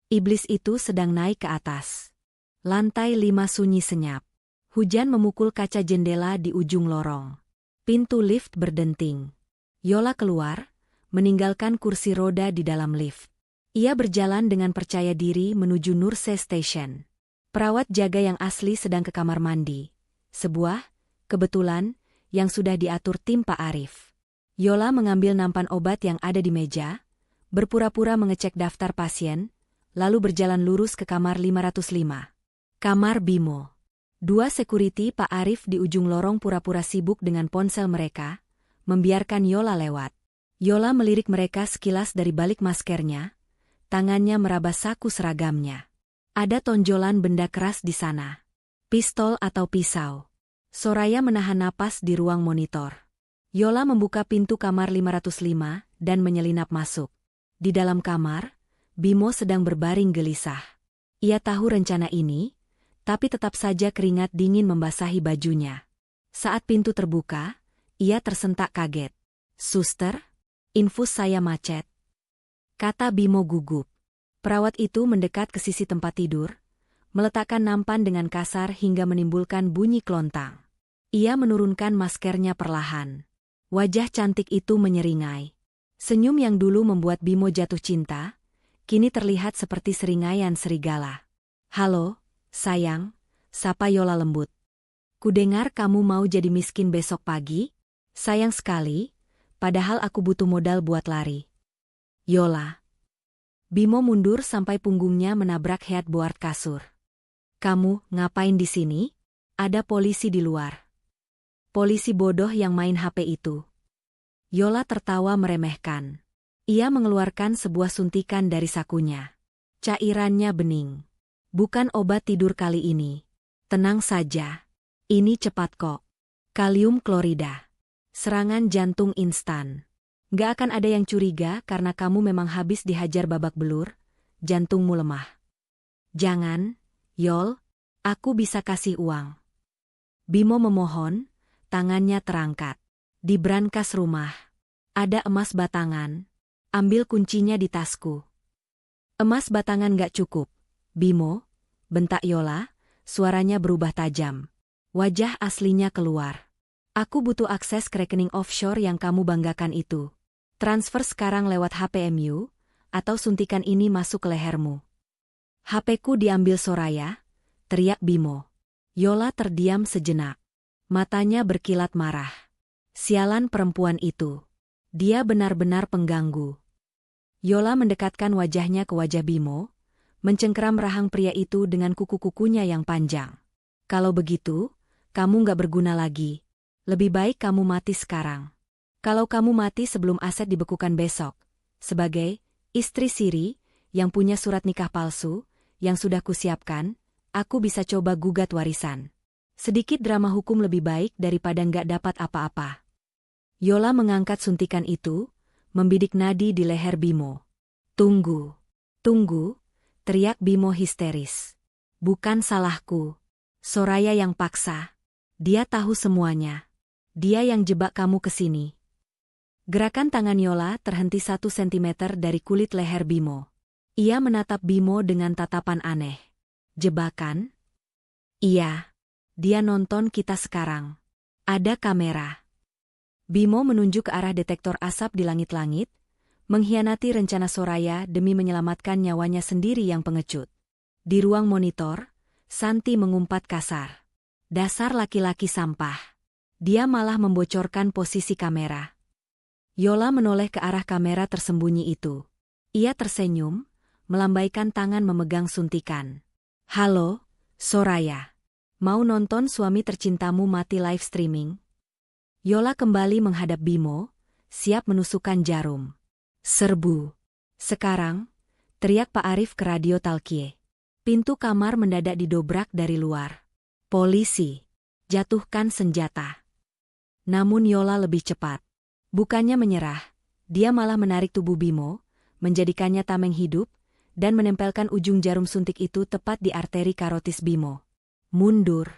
Iblis itu sedang naik ke atas. Lantai 5 sunyi senyap. Hujan memukul kaca jendela di ujung lorong. Pintu lift berdenting. Yola keluar, meninggalkan kursi roda di dalam lift. Ia berjalan dengan percaya diri menuju Nurse Station. Perawat jaga yang asli sedang ke kamar mandi. Sebuah kebetulan yang sudah diatur tim Pak Arif. Yola mengambil nampan obat yang ada di meja, berpura-pura mengecek daftar pasien, lalu berjalan lurus ke kamar 505. Kamar Bimo. Dua security Pak Arif di ujung lorong pura-pura sibuk dengan ponsel mereka, membiarkan Yola lewat. Yola melirik mereka sekilas dari balik maskernya, tangannya meraba saku seragamnya. Ada tonjolan benda keras di sana. Pistol atau pisau. Soraya menahan napas di ruang monitor. Yola membuka pintu kamar 505 dan menyelinap masuk. Di dalam kamar, Bimo sedang berbaring gelisah. Ia tahu rencana ini, tapi tetap saja keringat dingin membasahi bajunya. Saat pintu terbuka, ia tersentak kaget. "Suster, infus saya macet," kata Bimo gugup. Perawat itu mendekat ke sisi tempat tidur, meletakkan nampan dengan kasar hingga menimbulkan bunyi klontang. Ia menurunkan maskernya perlahan. Wajah cantik itu menyeringai. Senyum yang dulu membuat Bimo jatuh cinta, kini terlihat seperti seringaian serigala. "Halo, sayang," sapa Yola lembut. "Kudengar kamu mau jadi miskin besok pagi? Sayang sekali, padahal aku butuh modal buat lari." "Yola." Bimo mundur sampai punggungnya menabrak headboard kasur. "Kamu ngapain di sini? Ada polisi di luar." "Polisi bodoh yang main HP itu." Yola tertawa meremehkan. Ia mengeluarkan sebuah suntikan dari sakunya. Cairannya bening. "Bukan obat tidur kali ini. Tenang saja. Ini cepat kok. Kalium klorida. Serangan jantung instan. Gak akan ada yang curiga karena kamu memang habis dihajar babak belur, jantungmu lemah." "Jangan, Yol, aku bisa kasih uang." Bimo memohon, tangannya terangkat. "Di brankas rumah. Ada emas batangan. Ambil kuncinya di tasku." "Emas batangan gak cukup, Bimo," bentak Yola, suaranya berubah tajam. Wajah aslinya keluar. "Aku butuh akses ke rekening offshore yang kamu banggakan itu. Transfer sekarang lewat HPMU, atau suntikan ini masuk ke lehermu." "HP-ku diambil Soraya," teriak Bimo. Yola terdiam sejenak. Matanya berkilat marah. Sialan perempuan itu. Dia benar-benar pengganggu. Yola mendekatkan wajahnya ke wajah Bimo, mencengkeram rahang pria itu dengan kuku-kukunya yang panjang. "Kalau begitu, kamu gak berguna lagi. Lebih baik kamu mati sekarang. Kalau kamu mati sebelum aset dibekukan besok, sebagai istri siri yang punya surat nikah palsu, yang sudah kusiapkan, aku bisa coba gugat warisan. Sedikit drama hukum lebih baik daripada nggak dapat apa-apa." Yola mengangkat suntikan itu, membidik nadi di leher Bimo. "Tunggu, tunggu," teriak Bimo histeris. "Bukan salahku. Soraya yang paksa. Dia tahu semuanya. Dia yang jebak kamu ke sini." Gerakan tangan Yola terhenti 1 sentimeter dari kulit leher Bimo. Ia menatap Bimo dengan tatapan aneh. "Jebakan?" "Iya. Dia nonton kita sekarang. Ada kamera." Bimo menunjuk ke arah detektor asap di langit-langit, mengkhianati rencana Soraya demi menyelamatkan nyawanya sendiri yang pengecut. Di ruang monitor, Santi mengumpat kasar. "Dasar laki-laki sampah. Dia malah membocorkan posisi kamera." Yola menoleh ke arah kamera tersembunyi itu. Ia tersenyum, melambaikan tangan memegang suntikan. "Halo, Soraya. Mau nonton suami tercintamu mati live streaming?" Yola kembali menghadap Bimo, siap menusukkan jarum. "Serbu. Sekarang," teriak Pak Arif ke radio talkie. Pintu kamar mendadak didobrak dari luar. "Polisi. Jatuhkan senjata." Namun Yola lebih cepat. Bukannya menyerah, dia malah menarik tubuh Bimo, menjadikannya tameng hidup, dan menempelkan ujung jarum suntik itu tepat di arteri karotis Bimo. "Mundur.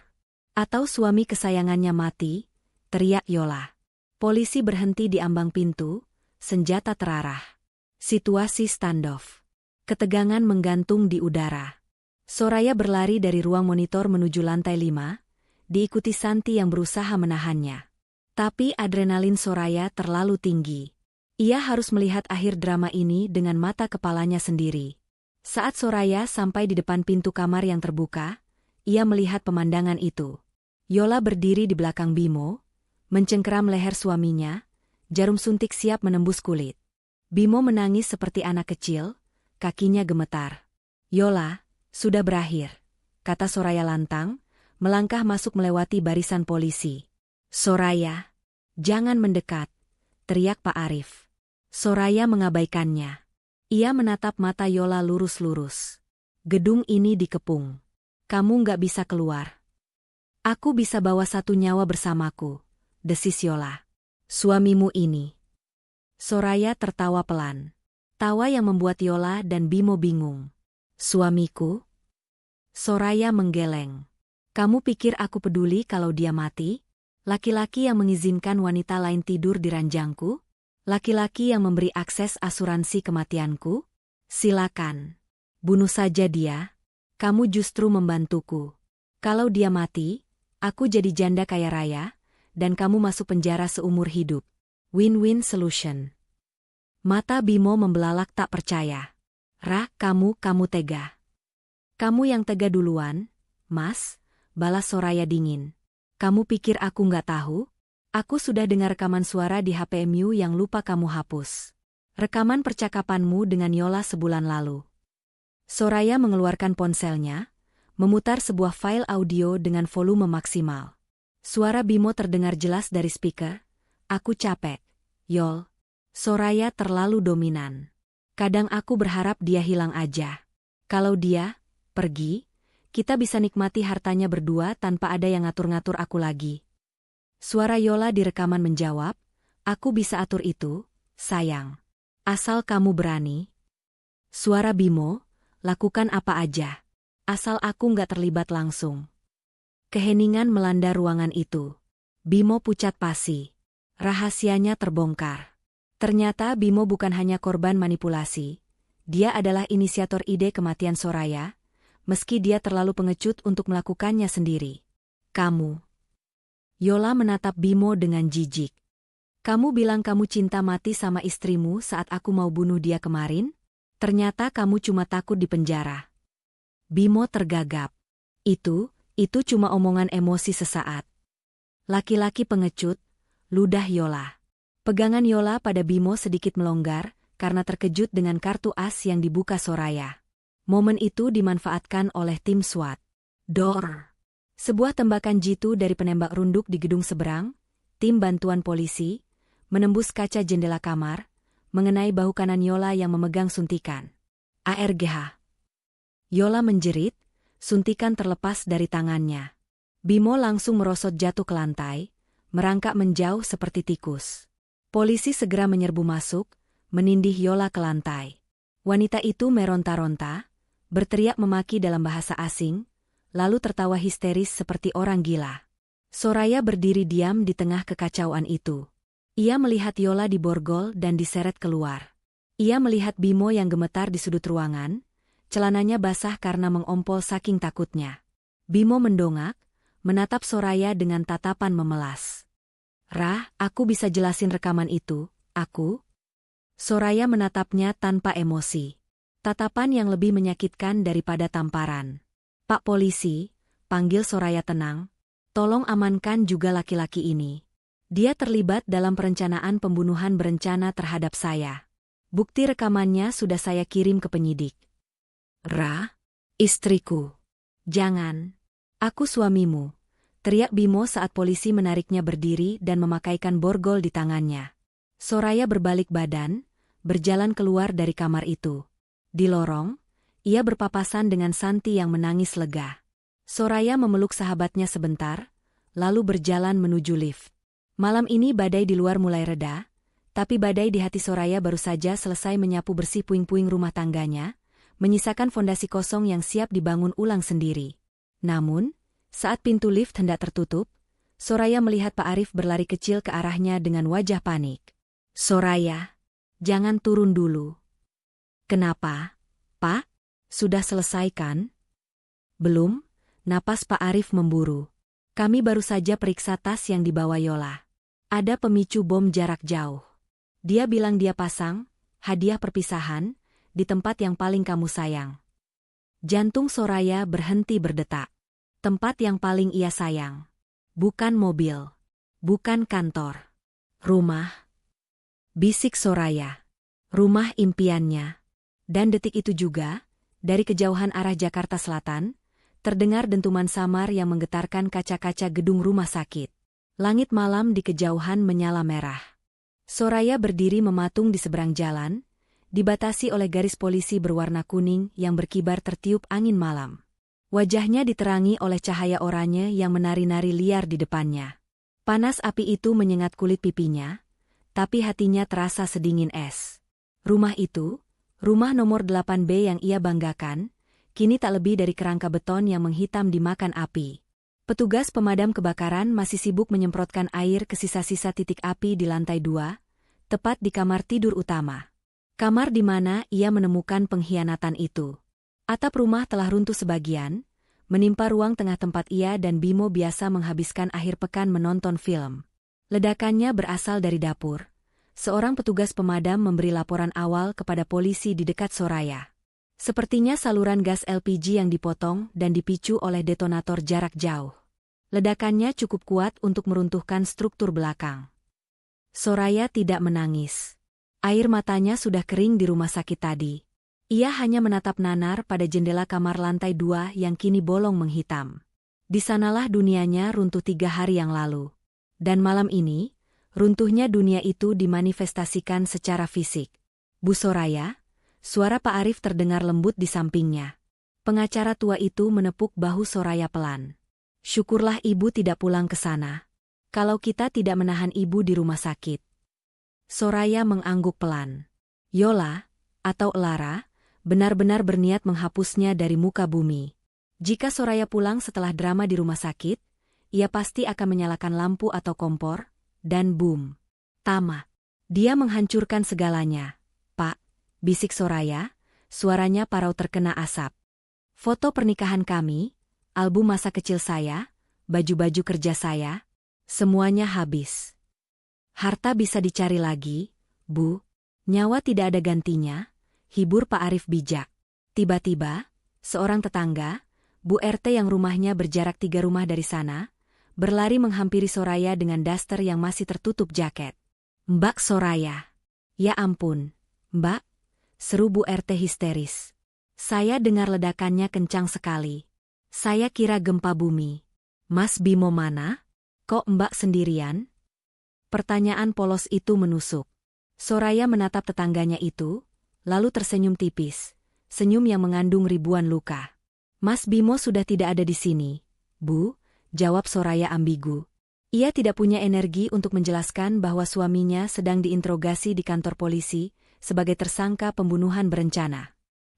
Atau suami kesayangannya mati," teriak Yola. Polisi berhenti di ambang pintu, senjata terarah. Situasi standoff. Ketegangan menggantung di udara. Soraya berlari dari ruang monitor menuju lantai 5, diikuti Santi yang berusaha menahannya. Tapi adrenalin Soraya terlalu tinggi. Ia harus melihat akhir drama ini dengan mata kepalanya sendiri. Saat Soraya sampai di depan pintu kamar yang terbuka, ia melihat pemandangan itu. Yola berdiri di belakang Bimo, mencengkeram leher suaminya, jarum suntik siap menembus kulit. Bimo menangis seperti anak kecil, kakinya gemetar. "Yola, sudah berakhir," kata Soraya lantang, melangkah masuk melewati barisan polisi. "Soraya, jangan mendekat," teriak Pak Arif. Soraya mengabaikannya. Ia menatap mata Yola lurus-lurus. "Gedung ini dikepung. Kamu nggak bisa keluar." "Aku bisa bawa satu nyawa bersamaku," desis Yola. "Suamimu ini." Soraya tertawa pelan. Tawa yang membuat Yola dan Bimo bingung. "Suamiku?" Soraya menggeleng. "Kamu pikir aku peduli kalau dia mati? Laki-laki yang mengizinkan wanita lain tidur di ranjangku? Laki-laki yang memberi akses asuransi kematianku? Silakan. Bunuh saja dia. Kamu justru membantuku. Kalau dia mati, aku jadi janda kaya raya, dan kamu masuk penjara seumur hidup. Win-win solution." Mata Bimo membelalak tak percaya. "Rah, kamu tega. Kamu yang tega duluan, Mas," balas Soraya dingin. "Kamu pikir aku nggak tahu? Aku sudah dengar rekaman suara di HPMU yang lupa kamu hapus. Rekaman percakapanmu dengan Yola sebulan lalu." Soraya mengeluarkan ponselnya, memutar sebuah file audio dengan volume maksimal. Suara Bimo terdengar jelas dari speaker. "Aku capek, Yol. Soraya terlalu dominan. Kadang aku berharap dia hilang aja. Kalau dia pergi, kita bisa nikmati hartanya berdua tanpa ada yang ngatur-ngatur aku lagi." Suara Yola di rekaman menjawab, "Aku bisa atur itu, sayang. Asal kamu berani." Suara Bimo, "Lakukan apa aja. Asal aku nggak terlibat langsung." Keheningan melanda ruangan itu. Bimo pucat pasi. Rahasianya terbongkar. Ternyata Bimo bukan hanya korban manipulasi. Dia adalah inisiator ide kematian Soraya, meski dia terlalu pengecut untuk melakukannya sendiri. "Kamu..." Yola menatap Bimo dengan jijik. "Kamu bilang kamu cinta mati sama istrimu saat aku mau bunuh dia kemarin? Ternyata kamu cuma takut di penjara." Bimo tergagap. Itu cuma omongan emosi sesaat." Laki-laki pengecut," ludah Yola. Pegangan Yola pada Bimo sedikit melonggar, karena terkejut dengan kartu as yang dibuka Soraya. Momen itu dimanfaatkan oleh tim SWAT. Dor! Sebuah tembakan jitu dari penembak runduk di gedung seberang, tim bantuan polisi, menembus kaca jendela kamar, mengenai bahu kanan Yola yang memegang suntikan. "ARGH!" Yola menjerit, suntikan terlepas dari tangannya. Bimo langsung merosot jatuh ke lantai, merangkak menjauh seperti tikus. Polisi segera menyerbu masuk, menindih Yola ke lantai. Wanita itu meronta-ronta, berteriak memaki dalam bahasa asing, lalu tertawa histeris seperti orang gila. Soraya berdiri diam di tengah kekacauan itu. Ia melihat Yola diborgol dan diseret keluar. Ia melihat Bimo yang gemetar di sudut ruangan, celananya basah karena mengompol saking takutnya. Bimo mendongak, menatap Soraya dengan tatapan memelas. "Rah, aku bisa jelasin rekaman itu, aku?" Soraya menatapnya tanpa emosi. Tatapan yang lebih menyakitkan daripada tamparan. "Pak polisi," panggil Soraya tenang, "tolong amankan juga laki-laki ini. Dia terlibat dalam perencanaan pembunuhan berencana terhadap saya. Bukti rekamannya sudah saya kirim ke penyidik." "Ra, istriku. Jangan. Aku suamimu," teriak Bimo saat polisi menariknya berdiri dan memakaikan borgol di tangannya. Soraya berbalik badan, berjalan keluar dari kamar itu. Di lorong, ia berpapasan dengan Santi yang menangis lega. Soraya memeluk sahabatnya sebentar, lalu berjalan menuju lift. Malam ini badai di luar mulai reda, tapi badai di hati Soraya baru saja selesai menyapu bersih puing-puing rumah tangganya, menyisakan fondasi kosong yang siap dibangun ulang sendiri. Namun, saat pintu lift hendak tertutup, Soraya melihat Pak Arif berlari kecil ke arahnya dengan wajah panik. "Soraya, jangan turun dulu." "Kenapa, Pak? Sudah selesai kan?" "Belum," napas Pak Arif memburu. "Kami baru saja periksa tas yang dibawa Yola. Ada pemicu bom jarak jauh. Dia bilang dia pasang hadiah perpisahan di tempat yang paling kamu sayang. Jantung Soraya berhenti berdetak. Tempat yang paling ia sayang. Bukan mobil. Bukan kantor. Rumah. Bisik Soraya. Rumah impiannya. Dan detik itu juga, dari kejauhan arah Jakarta Selatan, terdengar dentuman samar yang menggetarkan kaca-kaca gedung rumah sakit. Langit malam di kejauhan menyala merah. Soraya berdiri mematung di seberang jalan, dibatasi oleh garis polisi berwarna kuning yang berkibar tertiup angin malam. Wajahnya diterangi oleh cahaya oranye yang menari-nari liar di depannya. Panas api itu menyengat kulit pipinya, tapi hatinya terasa sedingin es. Rumah itu, rumah nomor 8B yang ia banggakan, kini tak lebih dari kerangka beton yang menghitam dimakan api. Petugas pemadam kebakaran masih sibuk menyemprotkan air ke sisa-sisa titik api di lantai 2, tepat di kamar tidur utama. Kamar di mana ia menemukan pengkhianatan itu. Atap rumah telah runtuh sebagian, menimpa ruang tengah tempat ia dan Bimo biasa menghabiskan akhir pekan menonton film. Ledakannya berasal dari dapur. Seorang petugas pemadam memberi laporan awal kepada polisi di dekat Soraya. Sepertinya saluran gas LPG yang dipotong dan dipicu oleh detonator jarak jauh. Ledakannya cukup kuat untuk meruntuhkan struktur belakang. Soraya tidak menangis. Air matanya sudah kering di rumah sakit tadi. Ia hanya menatap nanar pada jendela kamar lantai 2 yang kini bolong menghitam. Di sanalah dunianya runtuh 3 hari yang lalu. Dan malam ini, runtuhnya dunia itu dimanifestasikan secara fisik. Bu Soraya, suara Pak Arif terdengar lembut di sampingnya. Pengacara tua itu menepuk bahu Soraya pelan. Syukurlah ibu tidak pulang ke sana. Kalau kita tidak menahan ibu di rumah sakit. Soraya mengangguk pelan. Yola, atau Lara, benar-benar berniat menghapusnya dari muka bumi. Jika Soraya pulang setelah drama di rumah sakit, ia pasti akan menyalakan lampu atau kompor, dan boom. Tamat. Dia menghancurkan segalanya. Pak, bisik Soraya, suaranya parau terkena asap. Foto pernikahan kami, album masa kecil saya, baju-baju kerja saya, semuanya habis. Harta bisa dicari lagi, Bu. Nyawa tidak ada gantinya. Hibur Pak Arif bijak. Tiba-tiba, seorang tetangga, Bu RT yang rumahnya berjarak 3 rumah dari sana, berlari menghampiri Soraya dengan daster yang masih tertutup jaket. Mbak Soraya. Ya ampun, Mbak, seru Bu RT histeris. Saya dengar ledakannya kencang sekali. Saya kira gempa bumi. Mas Bimo mana? Kok Mbak sendirian? Pertanyaan polos itu menusuk. Soraya menatap tetangganya itu, lalu tersenyum tipis, senyum yang mengandung ribuan luka. Mas Bimo sudah tidak ada di sini, Bu, jawab Soraya ambigu. Ia tidak punya energi untuk menjelaskan bahwa suaminya sedang diinterogasi di kantor polisi sebagai tersangka pembunuhan berencana.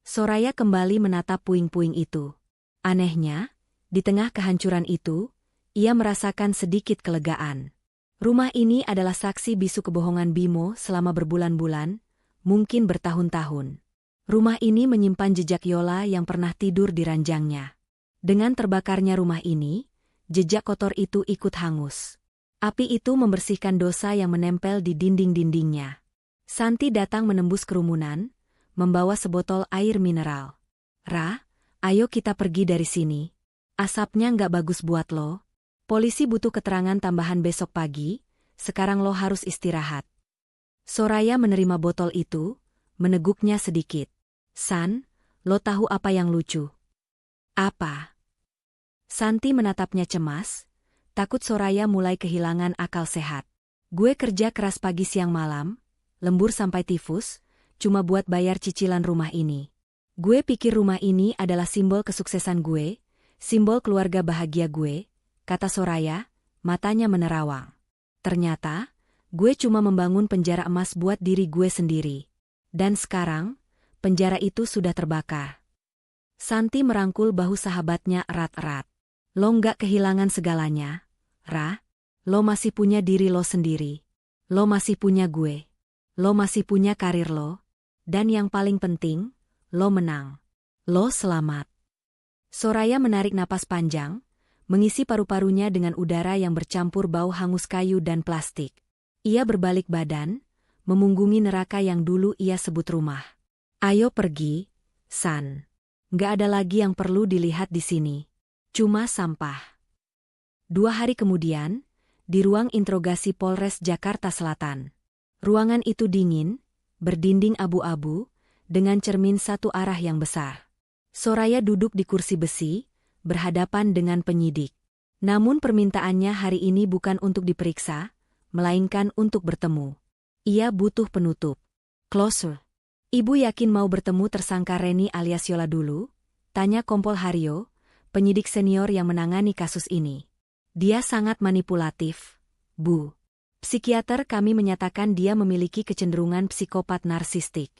Soraya kembali menatap puing-puing itu. Anehnya, di tengah kehancuran itu, ia merasakan sedikit kelegaan. Rumah ini adalah saksi bisu kebohongan Bimo selama berbulan-bulan, mungkin bertahun-tahun. Rumah ini menyimpan jejak Yola yang pernah tidur di ranjangnya. Dengan terbakarnya rumah ini, jejak kotor itu ikut hangus. Api itu membersihkan dosa yang menempel di dinding-dindingnya. Santi datang menembus kerumunan, membawa sebotol air mineral. Ra, ayo kita pergi dari sini. Asapnya nggak bagus buat lo. Polisi butuh keterangan tambahan besok pagi, sekarang lo harus istirahat. Soraya menerima botol itu, meneguknya sedikit. San, lo tahu apa yang lucu? Apa? Santi menatapnya cemas, takut Soraya mulai kehilangan akal sehat. Gue kerja keras pagi siang malam, lembur sampai tifus, cuma buat bayar cicilan rumah ini. Gue pikir rumah ini adalah simbol kesuksesan gue, simbol keluarga bahagia gue, kata Soraya, matanya menerawang. Ternyata, gue cuma membangun penjara emas buat diri gue sendiri. Dan sekarang, penjara itu sudah terbakar. Santi merangkul bahu sahabatnya erat-erat. Lo nggak kehilangan segalanya, Ra. Lo masih punya diri lo sendiri. Lo masih punya gue. Lo masih punya karir lo. Dan yang paling penting, lo menang. Lo selamat. Soraya menarik napas panjang, mengisi paru-parunya dengan udara yang bercampur bau hangus kayu dan plastik. Ia berbalik badan, memunggungi neraka yang dulu ia sebut rumah. Ayo pergi, San. Nggak ada lagi yang perlu dilihat di sini. Cuma sampah. 2 hari kemudian, di ruang interogasi Polres Jakarta Selatan. Ruangan itu dingin, berdinding abu-abu, dengan cermin satu arah yang besar. Soraya duduk di kursi besi, berhadapan dengan penyidik. Namun permintaannya hari ini bukan untuk diperiksa, melainkan untuk bertemu. Ia butuh penutup. Closer. Ibu yakin mau bertemu tersangka Reni alias Yola dulu? Tanya Kompol Haryo, penyidik senior yang menangani kasus ini. Dia sangat manipulatif, Bu. Psikiater kami menyatakan dia memiliki kecenderungan psikopat narsistik.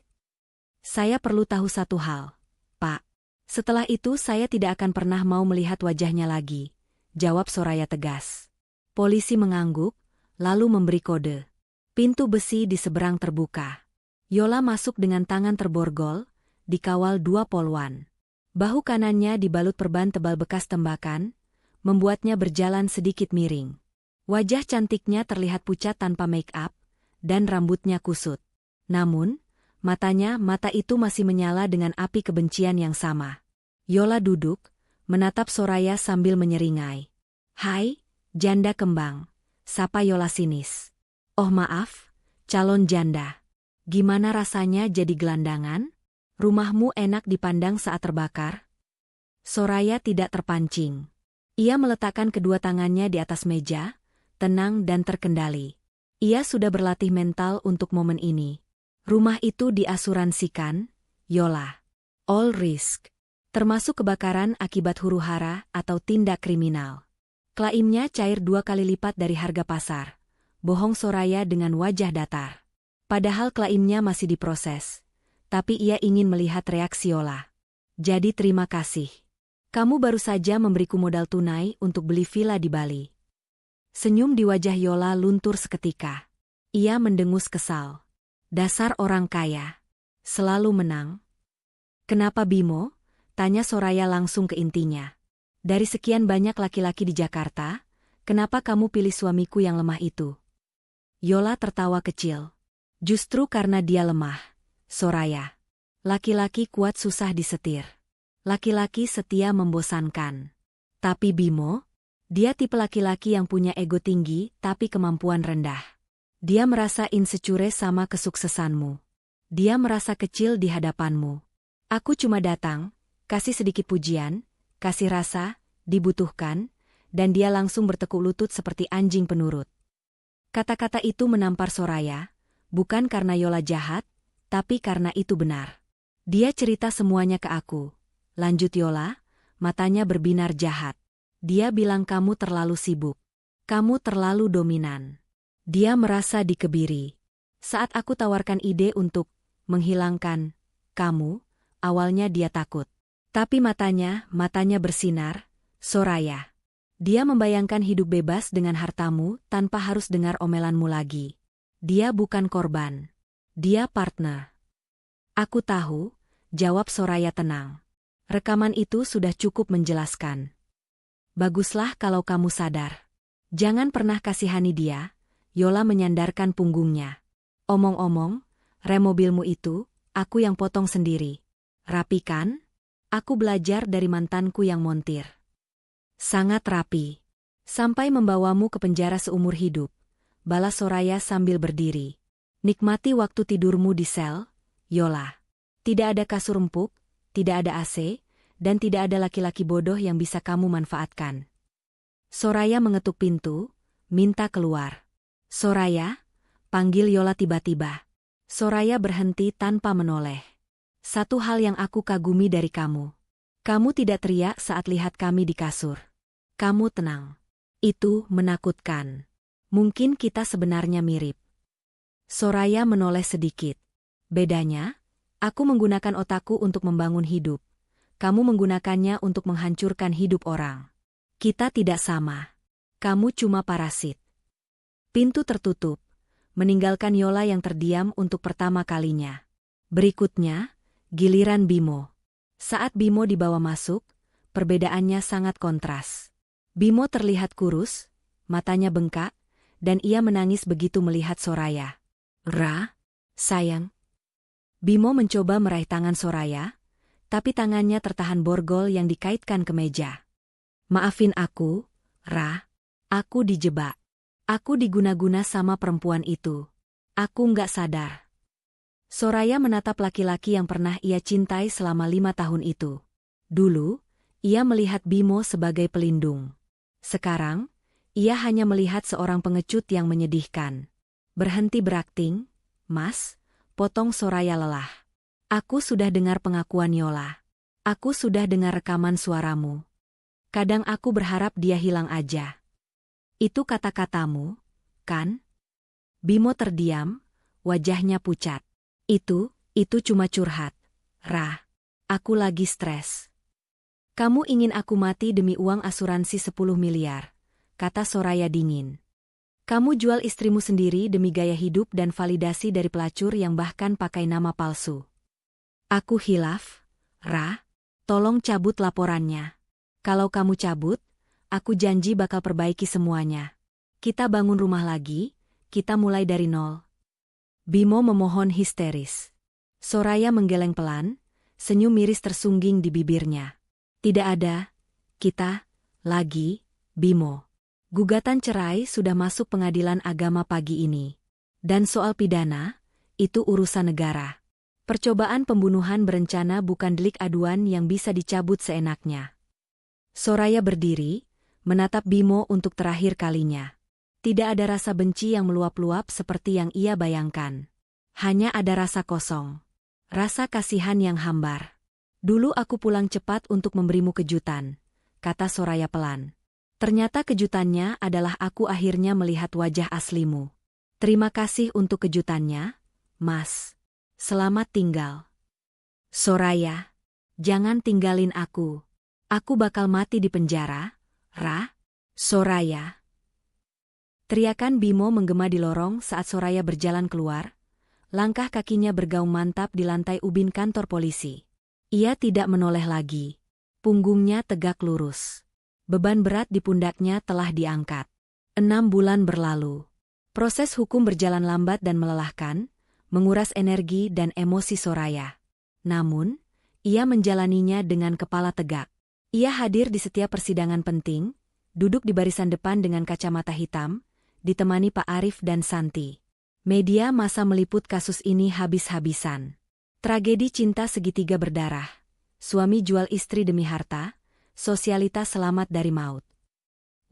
Saya perlu tahu satu hal, Pak. Setelah itu saya tidak akan pernah mau melihat wajahnya lagi, jawab Soraya tegas. Polisi mengangguk, lalu memberi kode. Pintu besi di seberang terbuka. Yola masuk dengan tangan terborgol, dikawal 2 polwan. Bahu kanannya dibalut perban tebal bekas tembakan, membuatnya berjalan sedikit miring. Wajah cantiknya terlihat pucat tanpa make-up, dan rambutnya kusut. Namun, mata itu masih menyala dengan api kebencian yang sama. Yola duduk, menatap Soraya sambil menyeringai. Hai, janda kembang, sapa Yola sinis. Oh maaf, calon janda. Gimana rasanya jadi gelandangan? Rumahmu enak dipandang saat terbakar? Soraya tidak terpancing. Ia meletakkan kedua tangannya di atas meja, tenang dan terkendali. Ia sudah berlatih mental untuk momen ini. Rumah itu diasuransikan, Yola. All risk. Termasuk kebakaran akibat huru-hara atau tindak kriminal. Klaimnya cair 2 kali lipat dari harga pasar. Bohong Soraya dengan wajah datar. Padahal klaimnya masih diproses. Tapi ia ingin melihat reaksi Yola. Jadi terima kasih. Kamu baru saja memberiku modal tunai untuk beli villa di Bali. Senyum di wajah Yola luntur seketika. Ia mendengus kesal. Dasar orang kaya. Selalu menang. Kenapa Bimo? Tanya Soraya langsung ke intinya. Dari sekian banyak laki-laki di Jakarta, kenapa kamu pilih suamiku yang lemah itu? Yola tertawa kecil. Justru karena dia lemah, Soraya. Laki-laki kuat susah disetir. Laki-laki setia membosankan. Tapi Bimo, dia tipe laki-laki yang punya ego tinggi tapi kemampuan rendah. Dia merasa insecure sama kesuksesanmu. Dia merasa kecil di hadapanmu. Aku cuma datang, kasih sedikit pujian, kasih rasa, dibutuhkan, dan dia langsung bertekuk lutut seperti anjing penurut. Kata-kata itu menampar Soraya. Bukan karena Yola jahat, tapi karena itu benar. Dia cerita semuanya ke aku. Lanjut Yola, matanya berbinar jahat. Dia bilang kamu terlalu sibuk. Kamu terlalu dominan. Dia merasa dikebiri. Saat aku tawarkan ide untuk menghilangkan kamu, awalnya dia takut. Tapi matanya bersinar, Soraya. Dia membayangkan hidup bebas dengan hartamu tanpa harus dengar omelanmu lagi. Dia bukan korban. Dia partner. Aku tahu, jawab Soraya tenang. Rekaman itu sudah cukup menjelaskan. Baguslah kalau kamu sadar. Jangan pernah kasihani dia, Yola menyandarkan punggungnya. Omong-omong, rem mobilmu itu, aku yang potong sendiri. Rapi kan? Aku belajar dari mantanku yang montir. Sangat rapi. Sampai membawamu ke penjara seumur hidup. Balas Soraya sambil berdiri. Nikmati waktu tidurmu di sel, Yola. Tidak ada kasur empuk, tidak ada AC, dan tidak ada laki-laki bodoh yang bisa kamu manfaatkan. Soraya mengetuk pintu, minta keluar. Soraya, panggil Yola tiba-tiba. Soraya berhenti tanpa menoleh. Satu hal yang aku kagumi dari kamu. Kamu tidak teriak saat lihat kami di kasur. Kamu tenang. Itu menakutkan. Mungkin kita sebenarnya mirip. Soraya menoleh sedikit. Bedanya, aku menggunakan otakku untuk membangun hidup. Kamu menggunakannya untuk menghancurkan hidup orang. Kita tidak sama. Kamu cuma parasit. Pintu tertutup, meninggalkan Yola yang terdiam untuk pertama kalinya. Berikutnya, giliran Bimo. Saat Bimo dibawa masuk, perbedaannya sangat kontras. Bimo terlihat kurus, matanya bengkak, dan ia menangis begitu melihat Soraya. Ra, Sayang. Bimo mencoba meraih tangan Soraya, tapi tangannya tertahan borgol yang dikaitkan ke meja. Maafin aku, Ra. Aku dijebak. Aku diguna-guna sama perempuan itu. Aku nggak sadar. Soraya menatap laki-laki yang pernah ia cintai selama 5 tahun itu. Dulu, ia melihat Bimo sebagai pelindung. Sekarang, ia hanya melihat seorang pengecut yang menyedihkan. Berhenti berakting, Mas, potong Soraya lelah. Aku sudah dengar pengakuan Yola. Aku sudah dengar rekaman suaramu. Kadang aku berharap dia hilang aja. Itu kata-katamu, kan? Bimo terdiam, wajahnya pucat. Itu cuma curhat. Ra, aku lagi stres. Kamu ingin aku mati demi uang asuransi 10 miliar, kata Soraya dingin. Kamu jual istrimu sendiri demi gaya hidup dan validasi dari pelacur yang bahkan pakai nama palsu. Aku hilaf, Ra, tolong cabut laporannya. Kalau kamu cabut, aku janji bakal perbaiki semuanya. Kita bangun rumah lagi, kita mulai dari nol. Bimo memohon histeris. Soraya menggeleng pelan, senyum miris tersungging di bibirnya. Tidak ada, kita, lagi, Bimo. Gugatan cerai sudah masuk pengadilan agama pagi ini. Dan soal pidana, itu urusan negara. Percobaan pembunuhan berencana bukan delik aduan yang bisa dicabut seenaknya. Soraya berdiri, menatap Bimo untuk terakhir kalinya. Tidak ada rasa benci yang meluap-luap seperti yang ia bayangkan. Hanya ada rasa kosong. Rasa kasihan yang hambar. Dulu aku pulang cepat untuk memberimu kejutan, kata Soraya pelan. Ternyata kejutannya adalah aku akhirnya melihat wajah aslimu. Terima kasih untuk kejutannya, Mas. Selamat tinggal. Soraya, jangan tinggalin aku. Aku bakal mati di penjara, Ra. Soraya. Teriakan Bimo menggema di lorong saat Soraya berjalan keluar. Langkah kakinya bergaung mantap di lantai ubin kantor polisi. Ia tidak menoleh lagi. Punggungnya tegak lurus. Beban berat di pundaknya telah diangkat. 6 bulan berlalu. Proses hukum berjalan lambat dan melelahkan, menguras energi dan emosi Soraya. Namun, ia menjalaninya dengan kepala tegak. Ia hadir di setiap persidangan penting, duduk di barisan depan dengan kacamata hitam, ditemani Pak Arif dan Santi. Media massa meliput kasus ini habis-habisan. Tragedi cinta segitiga berdarah. Suami jual istri demi harta. Sosialitas selamat dari maut.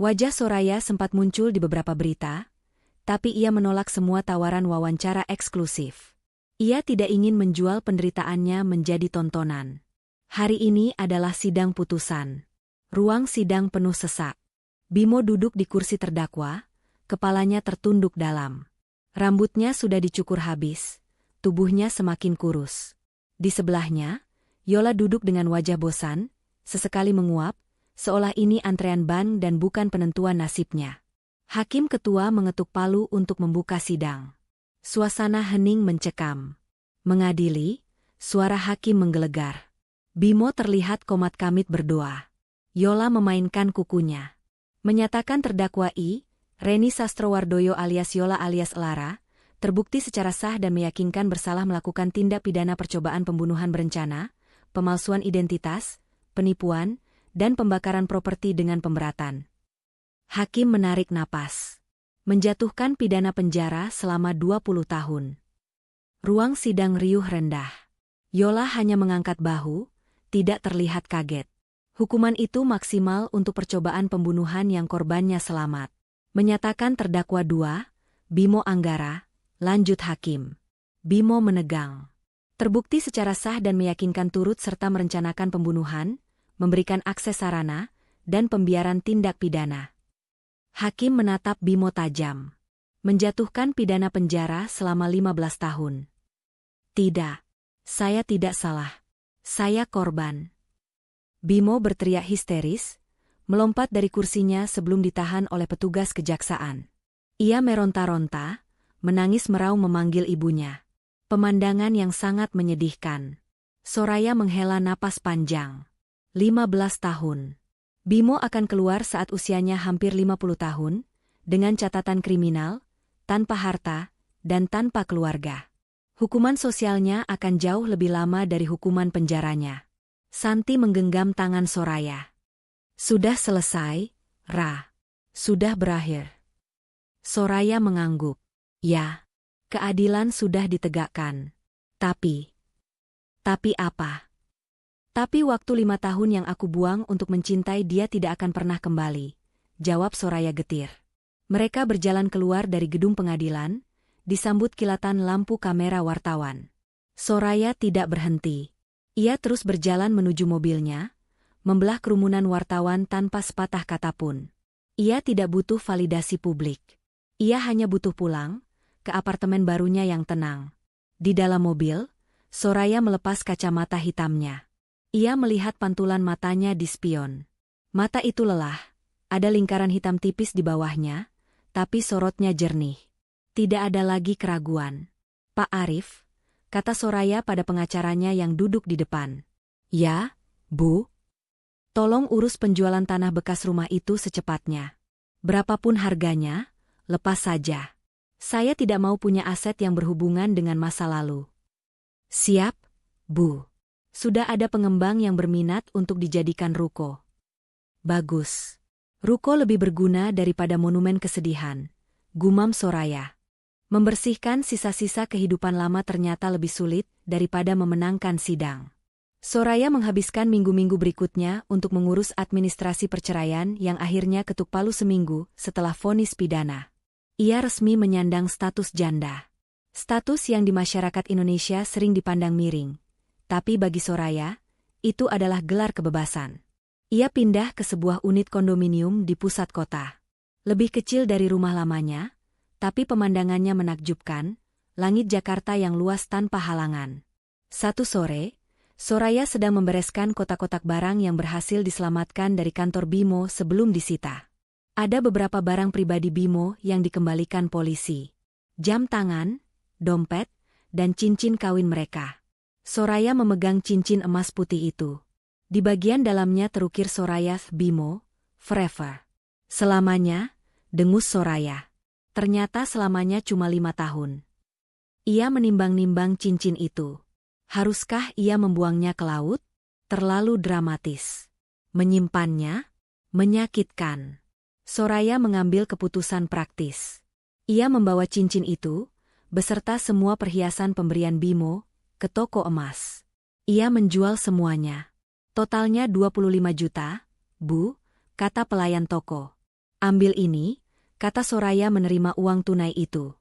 Wajah Soraya sempat muncul di beberapa berita, tapi ia menolak semua tawaran wawancara eksklusif. Ia tidak ingin menjual penderitaannya menjadi tontonan. Hari ini adalah sidang putusan. Ruang sidang penuh sesak. Bimo duduk di kursi terdakwa, kepalanya tertunduk dalam. Rambutnya sudah dicukur habis, tubuhnya semakin kurus. Di sebelahnya, Yola duduk dengan wajah bosan, sesekali menguap, seolah ini antrean ban dan bukan penentuan nasibnya. Hakim ketua mengetuk palu untuk membuka sidang. Suasana hening mencekam. Mengadili, suara hakim menggelegar. Bimo terlihat komat-kamit berdoa. Yola memainkan kukunya. Menyatakan terdakwa Reni Sastrowardoyo alias Yola alias Lara, terbukti secara sah dan meyakinkan bersalah melakukan tindak pidana percobaan pembunuhan berencana, pemalsuan identitas, penipuan, dan pembakaran properti dengan pemberatan. Hakim menarik napas. Menjatuhkan pidana penjara selama 20 tahun. Ruang sidang riuh rendah. Yola hanya mengangkat bahu, tidak terlihat kaget. Hukuman itu maksimal untuk percobaan pembunuhan yang korbannya selamat. Menyatakan terdakwa 2, Bimo Anggara, lanjut hakim. Bimo menegang. Terbukti secara sah dan meyakinkan turut serta merencanakan pembunuhan, memberikan akses sarana, dan pembiaran tindak pidana. Hakim menatap Bimo tajam. Menjatuhkan pidana penjara selama 15 tahun. Tidak. Saya tidak salah. Saya korban. Bimo berteriak histeris, melompat dari kursinya sebelum ditahan oleh petugas kejaksaan. Ia meronta-ronta, menangis meraung memanggil ibunya. Pemandangan yang sangat menyedihkan. Soraya menghela napas panjang. 15 tahun. Bimo akan keluar saat usianya hampir 50 tahun, dengan catatan kriminal, tanpa harta, dan tanpa keluarga. Hukuman sosialnya akan jauh lebih lama dari hukuman penjaranya. Santi menggenggam tangan Soraya. Sudah selesai, Ra. Sudah berakhir. Soraya mengangguk. Ya, keadilan sudah ditegakkan. Tapi apa? Tapi waktu 5 tahun yang aku buang untuk mencintai dia tidak akan pernah kembali, jawab Soraya getir. Mereka berjalan keluar dari gedung pengadilan, disambut kilatan lampu kamera wartawan. Soraya tidak berhenti. Ia terus berjalan menuju mobilnya, membelah kerumunan wartawan tanpa sepatah kata pun. Ia tidak butuh validasi publik. Ia hanya butuh pulang ke apartemen barunya yang tenang. Di dalam mobil, Soraya melepas kacamata hitamnya. Ia melihat pantulan matanya di spion. Mata itu lelah, ada lingkaran hitam tipis di bawahnya, tapi sorotnya jernih. Tidak ada lagi keraguan. Pak Arif, kata Soraya pada pengacaranya yang duduk di depan. Ya, Bu. Tolong urus penjualan tanah bekas rumah itu secepatnya. Berapapun harganya, lepas saja. Saya tidak mau punya aset yang berhubungan dengan masa lalu. Siap, Bu. Sudah ada pengembang yang berminat untuk dijadikan ruko. Bagus. Ruko lebih berguna daripada monumen kesedihan, gumam Soraya. Membersihkan sisa-sisa kehidupan lama ternyata lebih sulit daripada memenangkan sidang. Soraya menghabiskan minggu-minggu berikutnya untuk mengurus administrasi perceraian yang akhirnya ketuk palu seminggu setelah vonis pidana. Ia resmi menyandang status janda. Status yang di masyarakat Indonesia sering dipandang miring. Tapi bagi Soraya, itu adalah gelar kebebasan. Ia pindah ke sebuah unit kondominium di pusat kota. Lebih kecil dari rumah lamanya, tapi pemandangannya menakjubkan, langit Jakarta yang luas tanpa halangan. Satu sore, Soraya sedang membereskan kotak-kotak barang yang berhasil diselamatkan dari kantor Bimo sebelum disita. Ada beberapa barang pribadi Bimo yang dikembalikan polisi. Jam tangan, dompet, dan cincin kawin mereka. Soraya memegang cincin emas putih itu. Di bagian dalamnya terukir Soraya Bimo, forever. Selamanya, dengus Soraya. Ternyata selamanya cuma 5 tahun. Ia menimbang-nimbang cincin itu. Haruskah ia membuangnya ke laut? Terlalu dramatis. Menyimpannya? Menyakitkan. Soraya mengambil keputusan praktis. Ia membawa cincin itu, beserta semua perhiasan pemberian Bimo, ke toko emas. Ia menjual semuanya. Totalnya 25 juta, Bu, kata pelayan toko. Ambil ini, kata Soraya menerima uang tunai itu.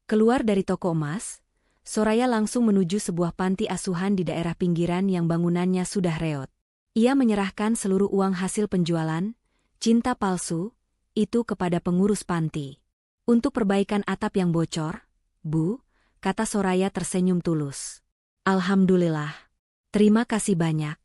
Keluar dari toko emas, Soraya langsung menuju sebuah panti asuhan di daerah pinggiran yang bangunannya sudah reot. Ia menyerahkan seluruh uang hasil penjualan, cinta palsu, itu kepada pengurus panti. Untuk perbaikan atap yang bocor, Bu, kata Soraya tersenyum tulus. Alhamdulillah. Terima kasih banyak,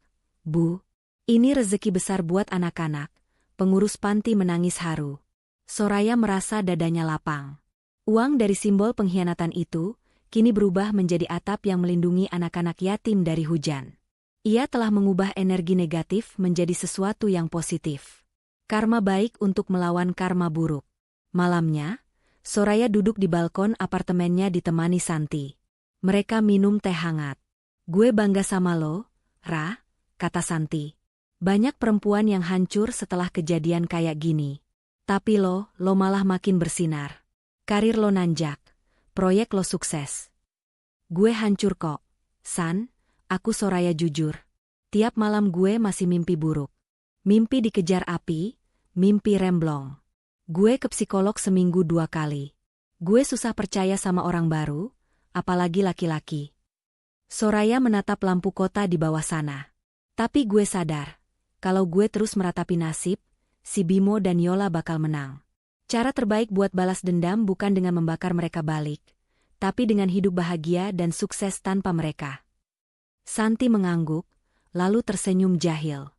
Bu. Ini rezeki besar buat anak-anak. Pengurus panti menangis haru. Soraya merasa dadanya lapang. Uang dari simbol pengkhianatan itu, kini berubah menjadi atap yang melindungi anak-anak yatim dari hujan. Ia telah mengubah energi negatif menjadi sesuatu yang positif. Karma baik untuk melawan karma buruk. Malamnya, Soraya duduk di balkon apartemennya ditemani Santi. Mereka minum teh hangat. Gue bangga sama lo, Ra, kata Santi. Banyak perempuan yang hancur setelah kejadian kayak gini. Tapi lo malah makin bersinar. Karir lo nanjak. Proyek lo sukses. Gue hancur kok. San, aku Soraya jujur. Tiap malam gue masih mimpi buruk. Mimpi dikejar api, mimpi remblong. Gue ke psikolog seminggu 2 kali. Gue susah percaya sama orang baru, apalagi laki-laki. Soraya menatap lampu kota di bawah sana. Tapi gue sadar, kalau gue terus meratapi nasib, si Bimo dan Yola bakal menang. Cara terbaik buat balas dendam bukan dengan membakar mereka balik, tapi dengan hidup bahagia dan sukses tanpa mereka. Santi mengangguk, lalu tersenyum jahil.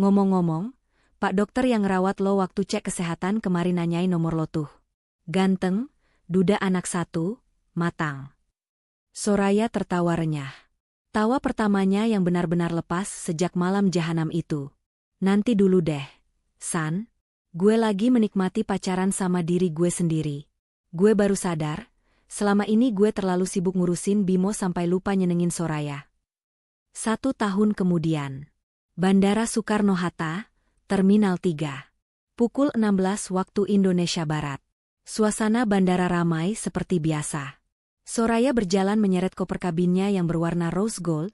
Ngomong-ngomong, Pak dokter yang ngerawat lo waktu cek kesehatan kemarin nanyain nomor lo tuh. Ganteng, duda anak 1, matang. Soraya tertawa renyah. Tawa pertamanya yang benar-benar lepas sejak malam jahanam itu. Nanti dulu deh, San. Gue lagi menikmati pacaran sama diri gue sendiri. Gue baru sadar, Selama ini gue terlalu sibuk ngurusin Bimo sampai lupa nyenengin Soraya. 1 tahun kemudian. Bandara Soekarno-Hatta, Terminal 3. Pukul 16 waktu Indonesia Barat. Suasana bandara ramai seperti biasa. Soraya berjalan menyeret koper kabinnya yang berwarna rose gold,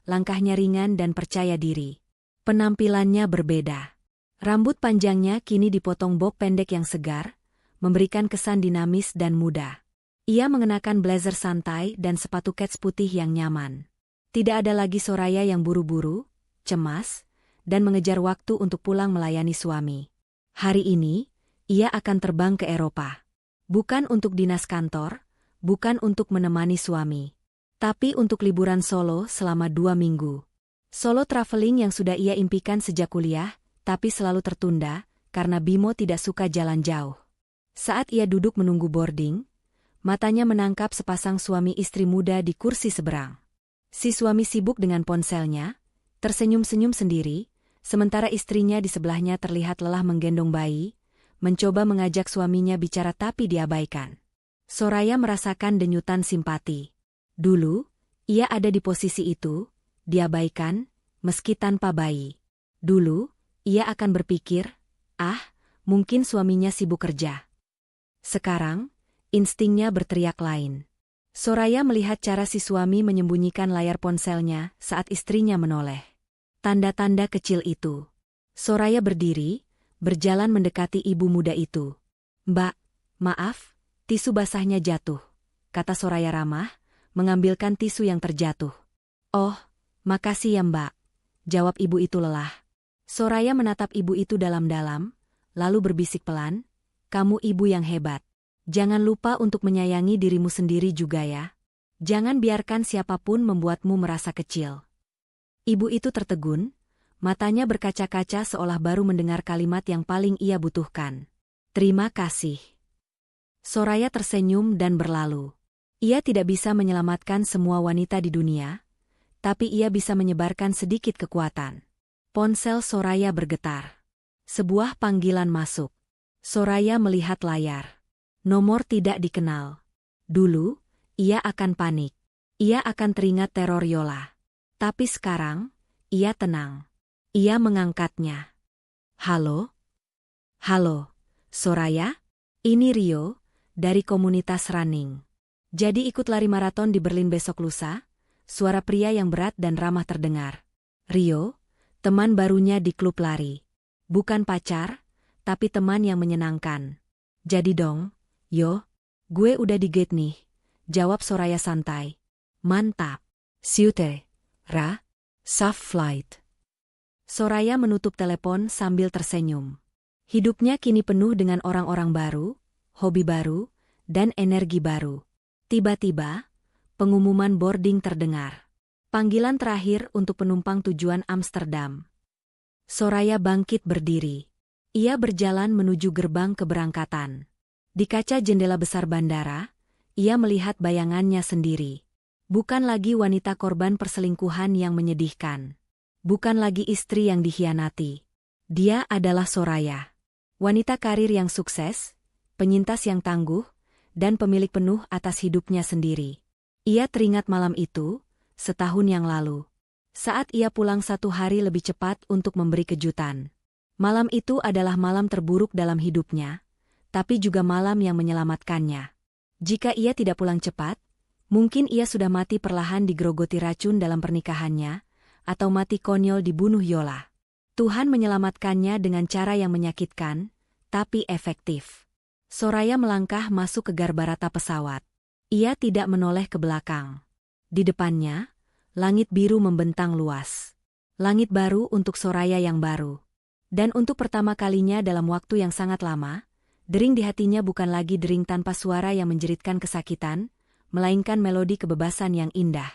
langkahnya ringan dan percaya diri. Penampilannya berbeda. Rambut panjangnya kini dipotong bob pendek yang segar, memberikan kesan dinamis dan muda. Ia mengenakan blazer santai dan sepatu kets putih yang nyaman. Tidak ada lagi Soraya yang buru-buru, cemas, dan mengejar waktu untuk pulang melayani suami. Hari ini, ia akan terbang ke Eropa. Bukan untuk dinas kantor, bukan untuk menemani suami, tapi untuk liburan solo selama 2 minggu. Solo traveling yang sudah ia impikan sejak kuliah, tapi selalu tertunda, karena Bimo tidak suka jalan jauh. Saat ia duduk menunggu boarding, matanya menangkap sepasang suami istri muda di kursi seberang. Si suami sibuk dengan ponselnya, tersenyum-senyum sendiri, sementara istrinya di sebelahnya terlihat lelah menggendong bayi, mencoba mengajak suaminya bicara tapi diabaikan. Soraya merasakan denyutan simpati. Dulu, ia ada di posisi itu, diabaikan, meski tanpa bayi. Dulu, ia akan berpikir, mungkin suaminya sibuk kerja. Sekarang, instingnya berteriak lain. Soraya melihat cara si suami menyembunyikan layar ponselnya saat istrinya menoleh. Tanda-tanda kecil itu. Soraya berdiri, berjalan mendekati ibu muda itu. "Mbak, maaf, tisu basahnya jatuh," kata Soraya ramah, mengambilkan tisu yang terjatuh. "Oh, makasih ya Mbak," jawab ibu itu lelah. Soraya menatap ibu itu dalam-dalam, lalu berbisik pelan, "Kamu ibu yang hebat. Jangan lupa untuk menyayangi dirimu sendiri juga ya. Jangan biarkan siapapun membuatmu merasa kecil." Ibu itu tertegun, matanya berkaca-kaca seolah baru mendengar kalimat yang paling ia butuhkan. "Terima kasih." Soraya tersenyum dan berlalu. Ia tidak bisa menyelamatkan semua wanita di dunia, tapi ia bisa menyebarkan sedikit kekuatan. Ponsel Soraya bergetar. Sebuah panggilan masuk. Soraya melihat layar. Nomor tidak dikenal. Dulu, ia akan panik. Ia akan teringat teror Yola. Tapi sekarang, ia tenang. Ia mengangkatnya. "Halo? Halo, Soraya? Ini Rio, dari komunitas running. Jadi ikut lari maraton di Berlin besok lusa?" Suara pria yang berat dan ramah terdengar. Rio, teman barunya di klub lari. Bukan pacar, tapi teman yang menyenangkan. "Jadi dong, yo, gue udah di gate nih," jawab Soraya santai. "Mantap. Siute, Ra, safe flight." Soraya menutup telepon sambil tersenyum. Hidupnya kini penuh dengan orang-orang baru, hobi baru, dan energi baru. Tiba-tiba, pengumuman boarding terdengar. Panggilan terakhir untuk penumpang tujuan Amsterdam. Soraya bangkit berdiri. Ia berjalan menuju gerbang keberangkatan. Di kaca jendela besar bandara, ia melihat bayangannya sendiri. Bukan lagi wanita korban perselingkuhan yang menyedihkan. Bukan lagi istri yang dikhianati. Dia adalah Soraya. Wanita karir yang sukses, penyintas yang tangguh, dan pemilik penuh atas hidupnya sendiri. Ia teringat malam itu, setahun yang lalu. Saat ia pulang 1 hari lebih cepat untuk memberi kejutan. Malam itu adalah malam terburuk dalam hidupnya, tapi juga malam yang menyelamatkannya. Jika ia tidak pulang cepat, mungkin ia sudah mati perlahan digerogoti racun dalam pernikahannya, atau mati konyol dibunuh Yola. Tuhan menyelamatkannya dengan cara yang menyakitkan, tapi efektif. Soraya melangkah masuk ke garbarata pesawat. Ia tidak menoleh ke belakang. Di depannya, langit biru membentang luas. Langit baru untuk Soraya yang baru. Dan untuk pertama kalinya dalam waktu yang sangat lama, dering di hatinya bukan lagi dering tanpa suara yang menjeritkan kesakitan, melainkan melodi kebebasan yang indah.